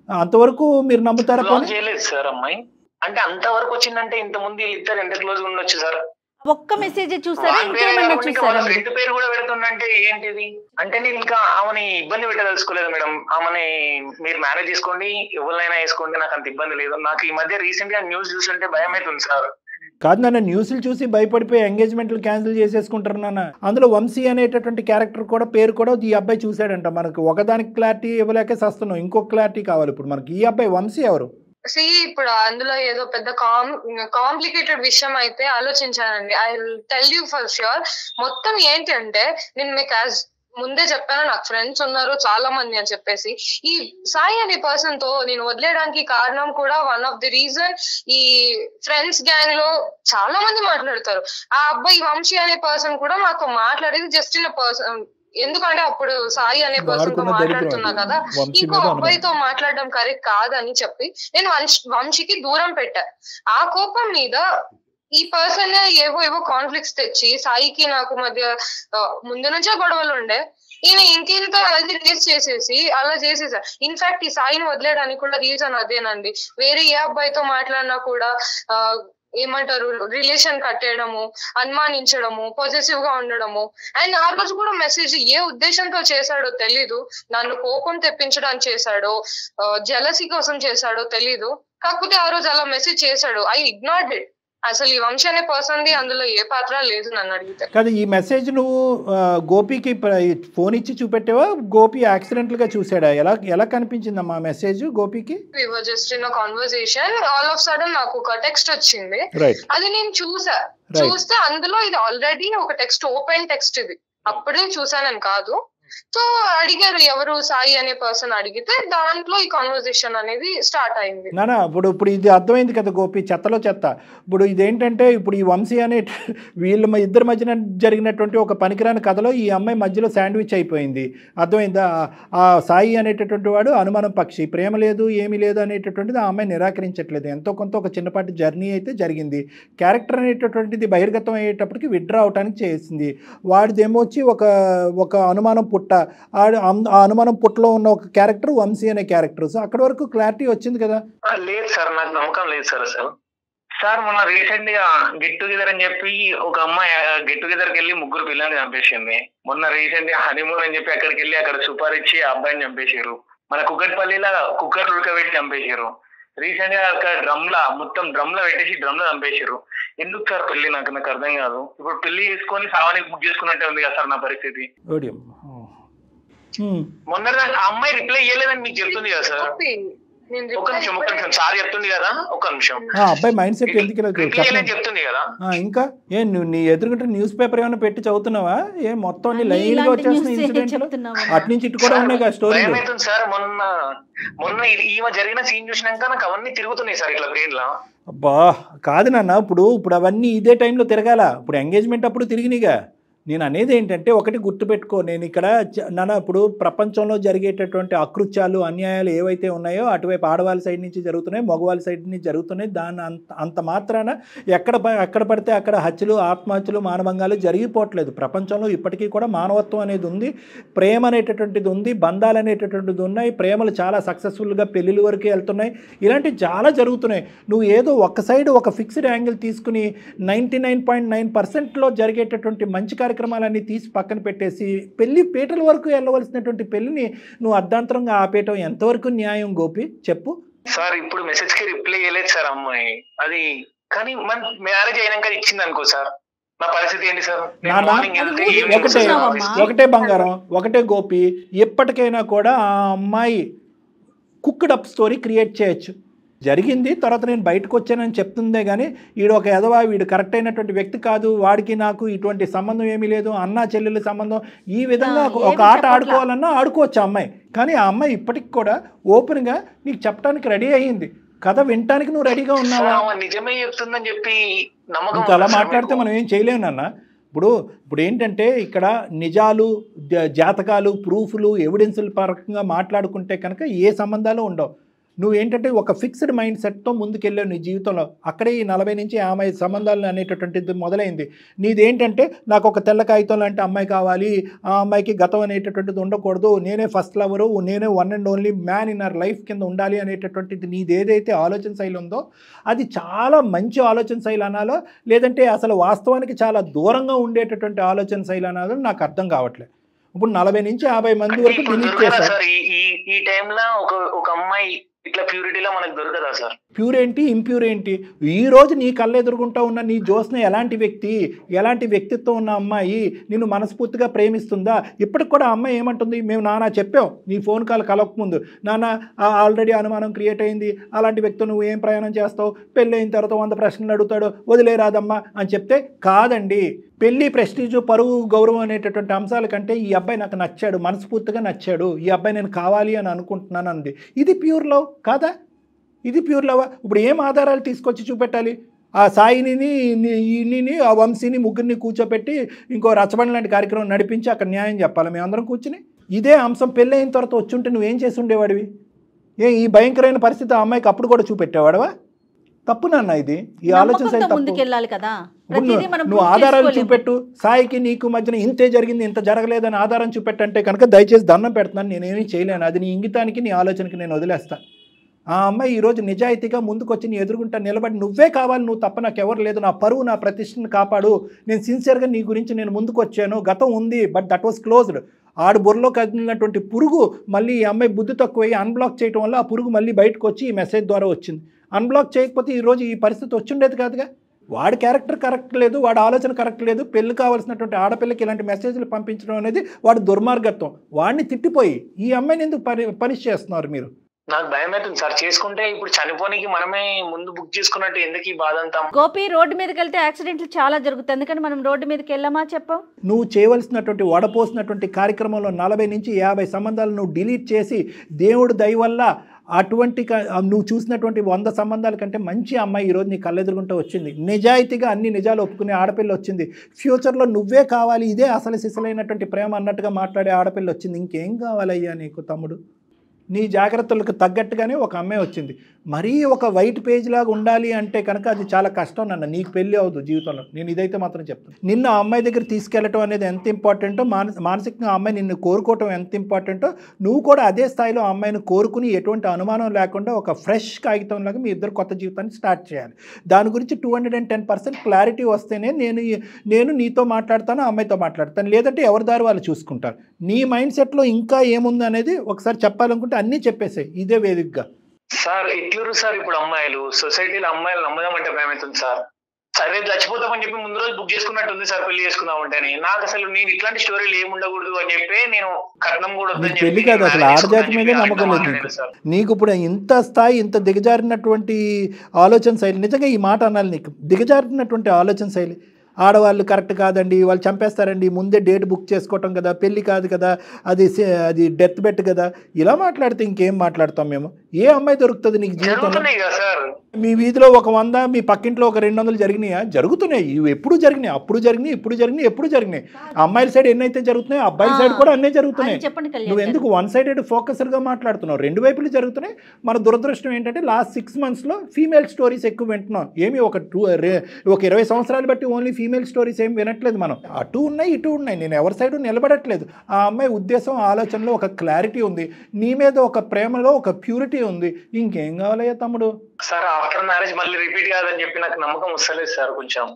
అంతవరకు మీరు నమ్ముతారా? చేయలేదు సార్ అమ్మాయి, అంటే అంతవరకు వచ్చిందంటే ఇంత ముందు వీళ్ళిద్దరు ఎంత క్లోజ్ ఉండొచ్చు సార్. ఒక్క మెసేజ్ చూసారా, ఇంకేమన్నా చూసారా? ఫ్రెండ్ పేరు కూడా పెడుతుందంటే ఏంటిది? అంటే నేను ఇంకా ఆమెని ఇబ్బంది పెట్టదలుచుకోలేదు మేడం. ఆమెని మీరు మ్యారేజ్ చేసుకోండి, ఎవరినైనా వేసుకోండి, నాకు అంత ఇబ్బంది లేదు. నాకు ఈ మధ్య రీసెంట్ గా న్యూస్ చూస్తుంటే భయం అవుతుంది సార్. కాదు నాన్న, న్యూస్లు చూసి భయపడిపోయి ఎంగేజ్మెంట్లు క్యాన్సిల్ చేసేసుకుంటారు నాన్న. అందులో వంశీ అనేటటువంటి క్యారెక్టర్ కూడా పేరు కూడా ఈ అబ్బాయి చూశాడంట. మనకు ఒకదానికి క్లారిటీ ఇవ్వలేక సస్తున్నాం, ఇంకొక క్లారిటీ కావాలి ఇప్పుడు మనకి. ఈ అబ్బాయి వంశీ ఎవరు? ఇప్పుడు అందులో ఏదో పెద్ద కాంప్లికేటెడ్ విషయం అయితే ఆలోచించానండి. I will tell you for sure. మొత్తం ఏంటి అంటే, నేను మీకు ముందే చెప్పాను, నాకు ఫ్రెండ్స్ ఉన్నారు చాలా మంది అని చెప్పేసి. ఈ సాయి అనే పర్సన్ తో నేను వదిలేయడానికి కారణం కూడా వన్ ఆఫ్ ది రీజన్, ఈ ఫ్రెండ్స్ గ్యాంగ్ లో చాలా మంది మాట్లాడతారు. ఆ అబ్బాయి వంశీ అనే పర్సన్ కూడా నాకు మాట్లాడేది జస్ట్ ఇన్ పర్సన్. ఎందుకంటే అప్పుడు సాయి అనే పర్సన్ తో మాట్లాడుతున్నా కదా, ఇంకో అబ్బాయితో మాట్లాడడం కరెక్ట్ కాదని చెప్పి నేను వంశీకి దూరం పెట్టా. ఆ కోపం మీద ఈ పర్సన్ ఏవో కాన్ఫ్లిక్ట్స్ తెచ్చి సాయికి నాకు మధ్య ముందు నుంచే గొడవలు ఉండే, ఈయన ఇంకెంత అది రేస్ చేసేసి అలా చేసేసారు. ఇన్ఫాక్ట్ ఈ సాయిని వదిలేయడానికి కూడా రీజన్ అదేనండి. వేరే ఏ అబ్బాయితో మాట్లాడినా కూడా ఏమంటారు, రిలేషన్ కట్టేయడము, అనుమానించడము, పొజెసివ్ గా ఉండడము. అండ్ ఆ రోజు కూడా మెసేజ్ ఏ ఉద్దేశంతో చేశాడో తెలీదు, నన్ను కోపం తెప్పించడానికి చేశాడో, జెలసీ కోసం చేశాడో తెలీదు. కాకపోతే ఆ రోజు అలా మెసేజ్ చేశాడు. I ignored it. అసలు ఈ వంశీ అనే పర్సన్ ది అందులో ఏ పాత్ర లేదు నన్ను అడిగితే. కాదు, ఈ మెసేజ్ నువ్వు గోపికి ఫోన్ ఇచ్చి చూపెట్టావా, గోపి యాక్సిడెంటల్ గా చూసాడా? ఎలా కనిపించిందమ్మా మెసేజ్ గోపికి? Just in conversation all of sudden నాకు ఒక టెక్స్ట్ వచ్చింది. అది నేను చూస్తే అందులో ఇది ఆల్రెడీ ఒక టెక్స్ట్, ఓపెన్ టెక్స్ట్. ఇది అప్పుడే చూసానని కాదు. సో అడిగారు ఎవరు సాయి అనే పర్సన్ అడిగితే దాంట్లో ఈ కాన్వర్సేషన్ అనేది స్టార్ట్ అయింది. నానా ఇప్పుడు ఇది అర్థమైంది కదా గోపి, చెత్తలో చెత్త. ఇప్పుడు ఇదేంటంటే, ఇప్పుడు ఈ వంశీ అనే వీళ్ళ ఇద్దరి మధ్యన జరిగినటువంటి ఒక పనికిరాని కథలో ఈ అమ్మాయి మధ్యలో శాండ్విచ్ అయిపోయింది. అర్థమైందా? ఆ సాయి అనేటటువంటి వాడు అనుమానం పక్షి, ప్రేమ లేదు ఏమీ లేదు అనేటటువంటిది ఆ అమ్మాయి నిరాకరించట్లేదు. ఎంతో కొంత ఒక చిన్నపాటి జర్నీ అయితే జరిగింది. క్యారెక్టర్ అనేటటువంటిది బహిర్గతం అయ్యేటప్పటికి విత్డ్రా అవటానికి చేసింది. వాడిదేమో వచ్చి ఒక అనుమానం పుట్ట, ఆ అనుమానం పుట్టలో ఉన్న ఒక క్యారెక్టర్ వంశీ అనే క్యారెక్టర్. సో అక్కడి వరకు క్లారిటీ వచ్చింది కదా? లేదు సార్, నాకు నమ్మకం లేదు సార్ అసలు. సార్ మొన్న రీసెంట్ గా గెట్ టుగెదర్ అని చెప్పి ఒక అమ్మాయి గెట్ టుగెదర్ కి వెళ్ళి 3 పిల్లల్ని చంపేసింది. మొన్న రీసెంట్ గా హనీమూన్ అని చెప్పి అక్కడికి వెళ్ళి అక్కడ సుపారిచ్చి ఆ అబ్బాయిని చంపేశారు. మన కుక్కట్పల్లిలో కుక్కర్ ఉడకబెట్టి చంపేశారు. రీసెంట్ గా అక్కడ మొత్తం డ్రమ్ లో పెట్టేసి డ్రమ్ లో చంపేశారు. ఎందుకు సార్ పెళ్లి? నాకు అర్థం కాదు. ఇప్పుడు పెళ్లి చేసుకొని సావానికి బుక్ చేసుకున్నట్టే ఉంది కదా సార్ నా పరిస్థితి. మొన్న ఆ అమ్మాయి రిప్లై ఇయ్యలేదని మీకు చెప్తుంది కదా సార్. ఒక నిమిషం సార్ చెప్తుంది కదా, ఒక నిమిషం. అబ్బాయి మైండ్ సెట్ ఎందుకు చెప్తుంది కదా. ఇంకా నీ ఎదురుకుంటే న్యూస్ పేపర్ ఏమైనా పెట్టి చదువుతున్నావా? మొత్తం లైన్ గా వచ్చేసిన ఇన్సిడెంట్ అటు నుంచి ఇటు కూడా ఉన్నాయి కదా స్టోరీ. ఏమైతుంది సార్, మొన్న ఈమె జరిగిన సీన్ చూసినాక నాకు అవన్నీ తిరుగుతున్నాయి సార్ ఇట్లా బ్రెయిన్ లో. అబ్బా కాదు నాన్న, ఇప్పుడు అవన్నీ ఇదే టైంలో తిరగాల. ఇప్పుడు ఎంగేజ్మెంట్ అప్పుడు తిరిగినాయిగా, నేను అనేది ఏంటంటే ఒకటి గుర్తుపెట్టుకో, నేను ఇక్కడ ఇప్పుడు ప్రపంచంలో జరిగేటటువంటి అకృత్యాలు అన్యాయాలు ఏవైతే ఉన్నాయో అటువైపు ఆడవాళ్ళ సైడ్ నుంచి జరుగుతున్నాయి, మగవాళ్ళ సైడ్ నుంచి జరుగుతున్నాయి. దాన్ని అంత మాత్రాన ఎక్కడ పడితే అక్కడ హత్యలు, ఆత్మహత్యలు, మానభంగాలు జరిగిపోవట్లేదు. ప్రపంచంలో ఇప్పటికీ కూడా మానవత్వం అనేది ఉంది, ప్రేమ అనేటటువంటిది ఉంది, బంధాలు అనేటటువంటిది ఉన్నాయి, ప్రేమలు చాలా సక్సెస్ఫుల్గా పెళ్ళిళ్ళ వరకు వెళ్తున్నాయి. ఇలాంటివి చాలా జరుగుతున్నాయి. నువ్వు ఏదో ఒక సైడ్ ఒక ఫిక్స్డ్ యాంగిల్ తీసుకుని 99.9%లో జరిగేటటువంటి మంచి కార్యక్రమాలన్నీ తీసి పక్కన పెట్టేసి పెళ్లి పీటల వరకు వెళ్ళవలసినటువంటి పెళ్లిని నువ్వు అర్ధాంతరంగా ఆపేయటం ఎంతవరకు న్యాయం గోపి చెప్పు? సార్ ఇప్పుడు మెసేజ్ కి రిప్లై ఇవ్వలేదు సార్ అమ్మాయి, అది కానీ మన మ్యారేజ్ అయినాక ఇచ్చింది అనుకో సార్, నా పరిస్థితి ఏంటి సార్? ఒకటే బంగారం, ఒకటే గోపి, ఎప్పటికైనా కూడా ఆ అమ్మాయి కుక్డ్ అప్ స్టోరీ క్రియేట్ చేయొచ్చు. జరిగింది, తర్వాత నేను బయటకు వచ్చానని చెప్తుందే కానీ వీడు ఒక ఎదవా, వీడు కరెక్ట్ అయినటువంటి వ్యక్తి కాదు, వాడికి నాకు ఇటువంటి సంబంధం ఏమీ లేదు, అన్నా చెల్లెళ్ళ సంబంధం, ఈ విధంగా ఒక ఆట ఆడుకోవాలన్నా ఆడుకోవచ్చు ఆ అమ్మాయి. కానీ ఆ అమ్మాయి ఇప్పటికి కూడా ఓపెన్గా నీకు చెప్పడానికి రెడీ అయ్యింది, కథ వినటానికి నువ్వు రెడీగా ఉన్నావా? నిజమే చెప్తుందని చెప్పి ఇంకా అలా మాట్లాడితే మనం ఏం చేయలేము నాన్న. ఇప్పుడు ఏంటంటే ఇక్కడ నిజాలు, జాతకాలు, ప్రూఫ్లు, ఎవిడెన్సుల పరంగా మాట్లాడుకుంటే కనుక ఏ సంబంధాలు ఉండవు. నువ్వేంటంటే ఒక ఫిక్స్డ్ మైండ్ సెట్తో ముందుకెళ్ళావు నీ జీవితంలో, అక్కడే ఈ 40 నుంచి 50 సంబంధాలు అనేటటువంటిది మొదలైంది. నీదేంటంటే నాకు ఒక తెల్ల కాగితం లాంటి అమ్మాయి కావాలి, ఆ అమ్మాయికి గతం అనేటటువంటిది ఉండకూడదు, నేనే ఫస్ట్ లవరు, నేనే one and only man in our life కింద ఉండాలి అనేటటువంటిది నీదేదైతే ఆలోచన శైలి ఉందో అది చాలా మంచి ఆలోచన శైలి అనాలో, లేదంటే అసలు వాస్తవానికి చాలా దూరంగా ఉండేటటువంటి ఆలోచన శైలి అనాలో నాకు అర్థం కావట్లేదు. ఇప్పుడు 40 నుంచి 50 మంది వరకు డిలీట్ చేశారు. ఈ టైంలో ఒక అమ్మాయి ఇట్లా ప్యూరిటీలో మనకు దొరకదా సార్? ప్యూర్ ఏంటి, ఇంప్యూర్ ఏంటి? ఈరోజు నీ కళ్ళు ఎదుర్కొంటూ ఉన్న నీ జ్యోత్స్న ఎలాంటి వ్యక్తి, ఎలాంటి వ్యక్తిత్వం ఉన్న అమ్మాయి, నిన్ను మనస్ఫూర్తిగా ప్రేమిస్తుందా? ఇప్పటికి కూడా అమ్మాయి ఏమంటుంది, మేము నాన్న చెప్పాం నీ ఫోన్ కాల్ కలవకముందు, నాన్న ఆల్రెడీ అనుమానం క్రియేట్ అయింది, అలాంటి వ్యక్తి నువ్వు ఏం ప్రయాణం చేస్తావు, పెళ్ళి అయిన తర్వాత 100 ప్రశ్నలు అడుగుతాడు, వదిలేరాదమ్మా అని చెప్తే, కాదండి పెళ్ళి, ప్రెస్టీజు, పరువు, గౌరవం అనేటటువంటి అంశాల కంటే ఈ అబ్బాయి నాకు నచ్చాడు, మనస్ఫూర్తిగా నచ్చాడు, ఈ అబ్బాయి నేను కావాలి అని అనుకుంటున్నాను అంది. ఇది ప్యూర్ లవ్ కాదా? ఇది ప్యూర్ లవ్. ఇప్పుడు ఏం ఆధారాలు తీసుకొచ్చి చూపెట్టాలి? ఆ సాయిని, ఆ వంశీని, ముగ్గురిని కూర్చోపెట్టి ఇంకో రచబండి లాంటి కార్యక్రమం నడిపించి అక్కడ న్యాయం చెప్పాలి మేమందరం కూర్చుని? ఇదే అంశం పెళ్ళి అయిన తర్వాత వచ్చుంటే నువ్వేం చేసి ఉండేవాడివి? ఈ భయంకరమైన పరిస్థితి ఆ అమ్మాయికి అప్పుడు కూడా చూపెట్టేవాడవా? తప్పు నాన్న, ఇది ఈ ఆలోచన శైలి తప్పు. నువ్వు ఆధారాలు చూపెట్టు, సాయికి నీకు మధ్యన ఇంతే జరిగింది, ఇంత జరగలేదని ఆధారం చూపెట్టంటే కనుక దయచేసి దండం పెడుతున్నాను, నేనేమీ చేయలేను, అది నీ ఇంగితానికి నీ ఆలోచనకి నేను వదిలేస్తాను. ఆ అమ్మాయి ఈరోజు నిజాయితీగా ముందుకొచ్చి నీ ఎదురుగుంటా నిలబడి నువ్వే కావాలి, నువ్వు తప్ప నాకు ఎవరు లేదు, నా పరువు, నా ప్రతిష్టను కాపాడు, నేను సిన్సియర్గా నీ గురించి నేను ముందుకు వచ్చాను, గతం ఉంది బట్ దట్ వాస్ క్లోజ్డ్. ఆడు బుర్రలో కదిలినటువంటి పురుగు మళ్ళీ ఈ అమ్మాయి బుద్ధి తక్కువై అన్బ్లాక్ చేయడం వల్ల ఆ పురుగు మళ్ళీ బయటకు వచ్చి ఈ మెసేజ్ ద్వారా వచ్చింది. అన్బ్లాక్ చేయకపోతే ఈరోజు ఈ పరిస్థితి వచ్చుండేది కాదుగా. వాడి క్యారెక్టర్ కరెక్ట్ లేదు, వాడి ఆలోచన కరెక్ట్ లేదు, పెళ్లి కావాల్సినటువంటి ఆడపిల్లకి ఇలాంటి మెసేజ్లు పంపించడం అనేది వాడి దుర్మార్గత్వం. వాడిని తిట్టిపోయి ఈ అమ్మాయిని ఎందుకు పనిష్ చేస్తున్నారు మీరు? నాకు భయం అవుతుంది సార్, చేసుకుంటే ఇప్పుడు చనిపోనికి మనమే ముందు బుక్ చేసుకున్నట్టు ఎందుకు ఈ బాధ అంతా? గోపి, రోడ్డు మీదకి వెళ్తే యాక్సిడెంట్లు చాలా జరుగుతాయి, ఎందుకని మనం రోడ్డు మీదకి వెళ్ళామా చెప్పావు? నువ్వు చేయవలసినటువంటి వడపోసినటువంటి కార్యక్రమంలో 40 నుంచి 50 సంబంధాలు నువ్వు డిలీట్ చేసి, దేవుడు దయ వల్ల అటువంటి నువ్వు చూసినటువంటి 100 సంబంధాల కంటే మంచి అమ్మాయి ఈరోజు నీ కళ్ళెదురుగుంటూ వచ్చింది, నిజాయితీగా అన్ని నిజాలు ఒప్పుకునే ఆడపిల్ల వచ్చింది, ఫ్యూచర్లో నువ్వే కావాలి, ఇదే అసలు సిసలైనటువంటి ప్రేమ అన్నట్టుగా మాట్లాడే ఆడపిల్ల వచ్చింది. ఇంకేం కావాలయ్యా నీకు తమ్ముడు? నీ జాగ్రత్తలకు తగ్గట్టుగానే ఒక అమ్మాయి వచ్చింది. మరీ ఒక వైట్ పేజ్ లాగా ఉండాలి అంటే కనుక అది చాలా కష్టం నాన్న, నీకు పెళ్ళి అవ్వదు జీవితంలో, నేను ఇదైతే మాత్రం చెప్తాను. నిన్ను ఆ అమ్మాయి దగ్గర తీసుకెళ్ళటం అనేది ఎంత ఇంపార్టెంటో, మానసికంగా ఆ అమ్మాయి నిన్ను కోరుకోవటం ఎంత ఇంపార్టెంటో, నువ్వు కూడా అదే స్థాయిలో ఆ అమ్మాయిని కోరుకుని ఎటువంటి అనుమానం లేకుండా ఒక ఫ్రెష్ కాగితంలాగా మీ ఇద్దరు కొత్త జీవితాన్ని స్టార్ట్ చేయాలి. దాని గురించి 210% క్లారిటీ వస్తేనే నేను నీతో మాట్లాడతాను, ఆ అమ్మాయితో మాట్లాడతాను, లేదంటే ఎవరి దారి వాళ్ళు చూసుకుంటారు. నీ మైండ్ సెట్లో ఇంకా ఏముంది అనేది ఒకసారి చెప్పాలనుకుంటే అన్నీ చెప్పేసాయి ఇదే వేదికగా. సార్ ఎట్లరు సార్ ఇప్పుడు అమ్మాయిలు, సొసైటీలో అమ్మాయిలు నమ్మదామంటే భయం అవుతుంది సార్. సరే చచ్చిపోతామని చెప్పి ముందు రోజు బుక్ చేసుకున్నట్టుంది సార్ పెళ్లి చేసుకుందామంటే. నాకు అసలు నేను ఇట్లాంటి స్టోరీలు ఏముండకూడదు అని చెప్పి నేను కట్నం కూడా పెళ్లి కాదు, అసలు ఆడజాతి మీదే నమ్మకం లేదు నీకు. ఇప్పుడు ఇంత స్థాయి, ఇంత దిగజారినటువంటి ఆలోచన శైలి, నిజంగా ఈ మాట అనాలి నీకు, దిగజారినటువంటి ఆలోచన శైలి. ఆడవాళ్ళు కరెక్ట్ కాదండి, వాళ్ళు చంపేస్తారండి, ముందే డేట్ బుక్ చేసుకోవటం కదా, పెళ్ళి కాదు కదా, అది డెత్ బెట్ కదా, ఇలా మాట్లాడితే ఇంకేం మాట్లాడతాం మేము? ఏ అమ్మాయి దొరుకుతుంది నీకు జీవితంలో? మీ వీధిలో ఒక 100, మీ పక్కింట్లో ఒక 200 జరిగినాయా? జరుగుతున్నాయి. ఇవి ఎప్పుడు జరిగినాయి, అప్పుడు జరిగినాయి, ఇప్పుడు జరిగినాయి, ఎప్పుడు జరిగినాయి. అమ్మాయిల సైడ్ ఎన్నైతే జరుగుతున్నాయి, అబ్బాయిల సైడ్ కూడా అన్నీ జరుగుతున్నాయి. నువ్వు ఎందుకు వన్ సైడెడ్ ఫోకస్డ్గా మాట్లాడుతున్నావు? రెండు వైపులు జరుగుతున్నాయి. మన దురదృష్టం ఏంటంటే లాస్ట్ 6 monthsలో ఫీమేల్ స్టోరీస్ ఎక్కువ వింటున్నాం. ఏమి ఒక 20 సంవత్సరాలు బట్టి ఓన్లీ ఫీమేల్ స్టోరీస్ ఏమి వినట్లేదు మనం. అటు ఉన్నాయి, ఇటు ఉన్నాయి. నేను ఎవరి సైడు నిలబడట్లేదు. ఆ అమ్మాయి ఉద్దేశం, ఆలోచనలో ఒక క్లారిటీ ఉంది, నీ మీద ఒక ప్రేమలో ఒక ప్యూరిటీ ఉంది. ఇంకేం కావాలయ్యా తమ్ముడు? సార్ ఆఫ్టర్ మ్యారేజ్ మళ్ళీ రిపీట్ కాదని చెప్పి నాకు నమ్మకం వస్తలేదు సార్. కొంచెం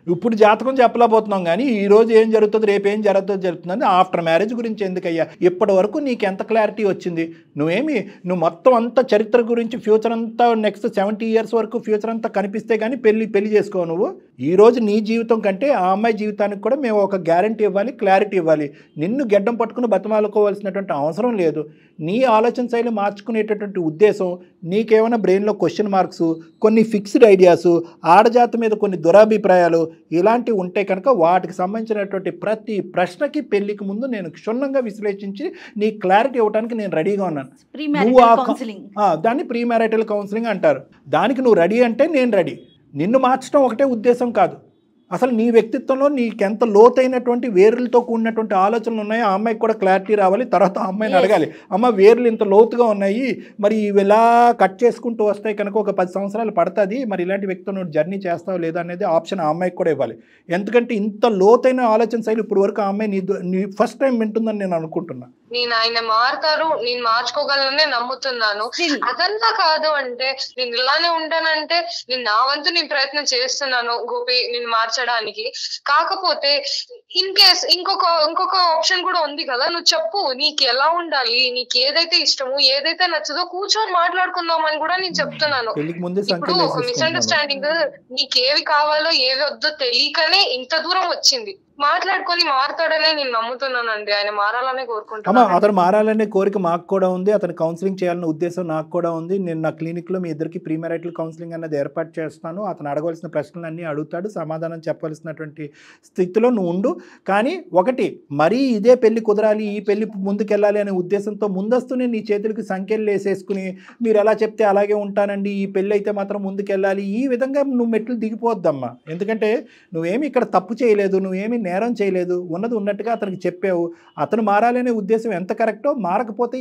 ఇప్పుడు జాతకం చెప్పలేకపోతున్నాం, కానీ ఈ రోజు ఏం జరుగుతుంది, రేపు ఏం జరుగుతుందని ఆఫ్టర్ మ్యారేజ్ గురించి ఎందుకయ్యా? ఇప్పటి వరకు నీకు ఎంత క్లారిటీ వచ్చింది? నువ్వు మొత్తం అంతా చరిత్ర గురించి, ఫ్యూచర్ అంతా నెక్స్ట్ 70 years వరకు ఫ్యూచర్ అంతా కనిపిస్తే కానీ పెళ్లి చేసుకోవు నువ్వు. ఈ రోజు నీ జీవితం కంటే ఆ అమ్మాయి జీవితానికి కూడా మేము ఒక గ్యారంటీ ఇవ్వాలి, క్లారిటీ ఇవ్వాలి. నిన్ను గెడ్డం పట్టుకుని బతిమాలుకోవాల్సినటువంటి అవసరం లేదు. నీ ఆలోచన శైలి మార్చుకునేటటువంటి ఉద్దేశం, నీకేమైనా బ్రెయిన్లో క్వశ్చన్ మార్క్స్, కొన్ని ఫిక్స్డ్ ఐడియాసు, ఆడజాతి మీద కొన్ని దురాభిప్రాయాలు ఇలాంటివి ఉంటే కనుక వాటికి సంబంధించినటువంటి ప్రతి ప్రశ్నకి పెళ్లికి ముందు నేను క్షుణ్ణంగా విశ్లేషించి నీ క్లారిటీ ఇవ్వడానికి నేను రెడీగా ఉన్నాను. దాన్ని ప్రీ మ్యారిటల్ కౌన్సిలింగ్ అంటారు. దానికి నువ్వు రెడీ అంటే నేను రెడీ. నిన్ను మార్చడం ఒకటే ఉద్దేశం కాదు, అసలు నీ వ్యక్తిత్వంలో నీకెంత లోతైనటువంటి వేర్లతో కూడినటువంటి ఆలోచనలు ఉన్నాయో ఆ అమ్మాయికి కూడా క్లారిటీ రావాలి. తర్వాత ఆ అమ్మాయిని అడగాలి, అమ్మ వేర్లు ఇంత లోతుగా ఉన్నాయి, మరి ఇవి ఎలా కట్ చేసుకుంటూ వస్తాయి కనుక ఒక 10 సంవత్సరాలు పడుతుంది, మరి ఇలాంటి వ్యక్తితో నువ్వు జర్నీ చేస్తావు లేదా అనేది ఆప్షన్ ఆ అమ్మాయికి కూడా ఇవ్వాలి. ఎందుకంటే ఇంత లోతైన ఆలోచన శైలి ఇప్పుడు వరకు ఆ అమ్మాయి నీ ఫస్ట్ టైం వింటుందని నేను అనుకుంటున్నా. నేను ఆయన మారుతారు, నేను మార్చుకోగలనే నమ్ముతున్నాను. అదన్నా కాదు అంటే నేను ఇలానే ఉంటానంటే నేను నా వంతు నేను ప్రయత్నం చేస్తున్నాను గోపి నేను మార్చడానికి. కాకపోతే ఇన్ కేస్ ఇంకొక ఆప్షన్ కూడా ఉంది కదా, నువ్వు చెప్పు నీకు ఎలా ఉండాలి, నీకు ఏదైతే ఇష్టమో ఏదైతే నచ్చదో కూర్చొని మాట్లాడుకుందాం అని కూడా నేను చెప్తున్నాను. ఇప్పుడు ఒక మిస్అండర్స్టాండింగ్, నీకేవి కావాలో ఏవి వద్దో తెలియకనే ఇంత దూరం వచ్చింది. మాట్లాడుకొని మారుతాడనే నేను నమ్ముతున్నానండి. ఆయన మారాలనే కోరుకుంటున్నాను. అతను మారాలనే కోరిక మాకు కూడా ఉంది, అతను కౌన్సిలింగ్ చేయాలనే ఉద్దేశం నాకు కూడా ఉంది. నేను నా క్లినిక్లో మీ ఇద్దరికి ప్రీ మ్యారిటల్ కౌన్సిలింగ్ అనేది ఏర్పాటు చేస్తాను. అతను అడగవలసిన ప్రశ్నలన్నీ అడుగుతాడు, సమాధానం చెప్పవలసినటువంటి స్థితిలో నువ్వు ఉండు. కానీ ఒకటి, మరీ ఇదే పెళ్లి కుదరాలి, ఈ పెళ్లి ముందుకెళ్ళాలి అనే ఉద్దేశంతో ముందస్తునే నీ చేతులకి సంఖ్యలు వేసేసుకుని మీరు ఎలా చెప్తే అలాగే ఉంటానండి, ఈ పెళ్ళి అయితే మాత్రం ముందుకెళ్ళాలి, ఈ విధంగా నువ్వు మెట్లు దిగిపోద్దమ్మా. ఎందుకంటే నువ్వేమి ఇక్కడ తప్పు చేయలేదు, నువ్వేమి నేరం చేయలేదు, ఉన్నది ఉన్నట్టుగా అతనికి చెప్పావు. అతను మారాలనే ఉద్దేశం ఎంత కరెక్టో, మారకపోతే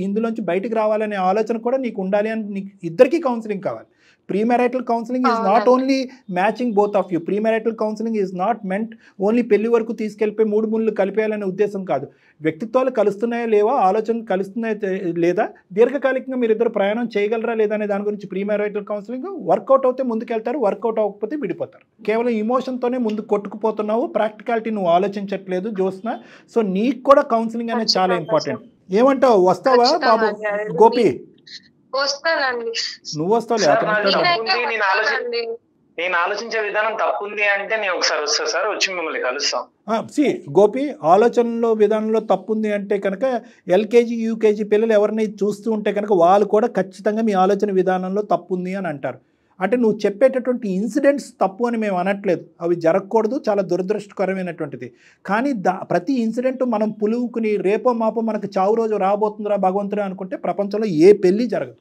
ఇందులోంచి బయటకు రావాలనే ఆలోచన కూడా నీకు ఉండాలి అని నీకు ఇద్దరికీ కౌన్సిలింగ్ కావాలి. Premarital counselling is not only matching both of you. Premarital counselling is not meant only పెళ్లి వరకు తీసుకెళ్ళిపోయి 3 ముళ్ళు కలిపేయాలనే ఉద్దేశం కాదు. వ్యక్తిత్వాలు కలుస్తున్నాయా లేవా, ఆలోచన కలుస్తున్నాయా లేదా, దీర్ఘకాలికంగా మీరిద్దరు ప్రయాణం చేయగలరా లేదా అనే దాని గురించి ప్రీమ్యారిటల్ కౌన్సిలింగ్. వర్కౌట్ అవుతే ముందుకెళ్తారు, వర్కౌట్ అవ్వకపోతే విడిపోతారు. కేవలం ఇమోషన్తోనే ముందు కొట్టుకుపోతున్నావు, ప్రాక్టికాలిటీ నువ్వు ఆలోచించట్లేదు జ్యోత్స్న. సో నీకు కూడా కౌన్సిలింగ్ అనేది చాలా ఇంపార్టెంట్. ఏమంటావు, వస్తావా బాబు గోపి? వస్తానండి. నువ్వు వస్తావు? నేను ఆలోచించే విధానం తప్పుంది అంటే నేను ఒకసారి వస్తా సార్, వచ్చి మిమ్మల్ని కలుస్తాం. గోపి, ఆలోచనలో విధానంలో తప్పుంది అంటే కనుక ఎల్కేజీ యూకేజీ పిల్లలు ఎవరిని చూస్తూ ఉంటే కనుక వాళ్ళు కూడా ఖచ్చితంగా మీ ఆలోచన విధానంలో తప్పుంది అని అంటారు. అంటే నువ్వు చెప్పేటటువంటి ఇన్సిడెంట్స్ తప్పు అని మేము అనట్లేదు, అవి జరగకూడదు, చాలా దురదృష్టకరమైనటువంటిది. కానీ ప్రతి ఇన్సిడెంట్ మనం పులువుకుని రేపో మాపో మనకు చావు రోజు రాబోతుందిరా భగవంతుడా అనుకుంటే ప్రపంచంలో ఏ పెళ్ళి జరగదు.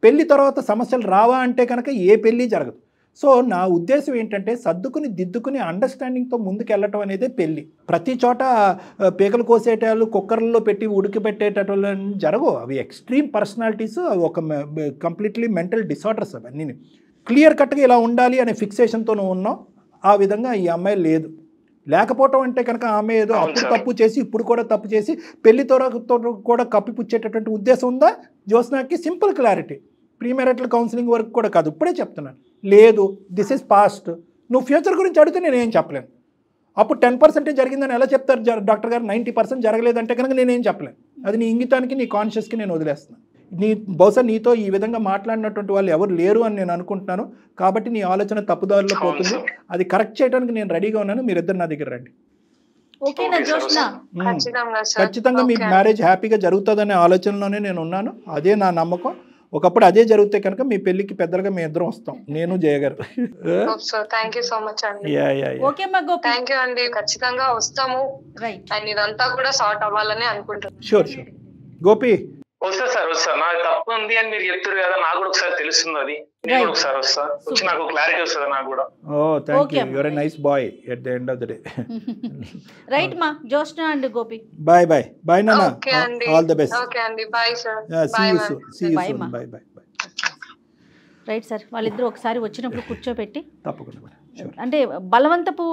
పెళ్లి తర్వాత సమస్యలు రావా అంటే కనుక ఏ పెళ్ళి జరగదు. సో నా ఉద్దేశం ఏంటంటే సర్దుకుని దిద్దుకుని అండర్స్టాండింగ్తో ముందుకెళ్ళటం అనేదే పెళ్ళి. ప్రతి చోట పీకలు కోసేటాలు కుక్కర్లలో పెట్టి ఉడికిపెట్టేటట్లు జరగవు. అవి ఎక్స్ట్రీమ్ పర్సనాలిటీస్, ఒక కంప్లీట్లీ మెంటల్ డిసార్డర్స్. అవన్నీ క్లియర్ కట్గా ఇలా ఉండాలి అనే ఫిక్సేషన్తో నువ్వు ఉన్నావు. ఆ విధంగా ఈ అమ్మాయి లేదు. లేకపోవటం అంటే కనుక ఆమె ఏదో అప్పుడు తప్పు చేసి ఇప్పుడు కూడా తప్పు చేసి పెళ్లితో కూడా కప్పిపుచ్చేటటువంటి ఉద్దేశం ఉందా జ్యోత్స్నాకి? సింపుల్ క్లారిటీ, ప్రీమ్యారిటల్ కౌన్సిలింగ్ వరకు కూడా కాదు, ఇప్పుడే చెప్తున్నాను. లేదు, దిస్ ఈజ్ పాస్ట్. నువ్వు ఫ్యూచర్ గురించి అడిగితే నేనేం చెప్పలేను. అప్పుడు 10% జరిగిందని ఎలా చెప్తారు డాక్టర్ గారు? 90% జరగలేదంటే కనుక నేనేం చెప్పలేను. అది నీ ఇంగితానికి, నీ కాన్షియస్కి నేను వదిలేస్తున్నాను. బహుశా నీతో ఈ విధంగా మాట్లాడినటువంటి వాళ్ళు ఎవరు లేరు అని నేను అనుకుంటున్నాను. కాబట్టి నీ ఆలోచన తప్పుదారిలో పోతుంది. అది కరెక్ట్ చేయడానికి నేను రెడీగా ఉన్నాను. మీరిద్దరు నా దగ్గర రండి. ఖచ్చితంగా మీ మ్యారేజ్ హ్యాపీగా జరుగుతుందనే ఆలోచనలోనే నేను ఉన్నాను. అదే నా నమ్మకం. ఒకప్పుడు అదే జరిగితే కనుక మీ పెళ్లికి పెద్దలుగా మేము ఇద్దరం వస్తాం, నేను జయగారు. ఖచ్చితంగా వస్తాము. ఇదంతా కూడా సార్ట్ అవ్వాలని అనుకుంటున్నాను. షూర్. గోపి, వస్తా సార్ వస్తా, నాకు తప్పు ఉంది అని మీరు చెప్తారు కదా, నాకు కూడా ఒకసారి తెలుస్తుంది అది, నేను కూడా ఒకసారి వస్తా, వచ్చి నాకు క్లారిటీ వస్తుంది నాకు కూడా. Oh thank you, you're a nice boy at the end of the day. Right మా Jyoshna and Gopi. Bye bye bye నాన్న, ఓకే అండి, ఆల్ ద బెస్ట్. ఓకే అండి, bye sir. See you soon, see you Bye, soon, ma. Bye bye bye. Right sir, వాళ్ళిద్దరూ ఒకసారి వచ్చినప్పుడు కూర్చోబెట్టి తప్పకుండా madam, sure. అంటే బలవంతపు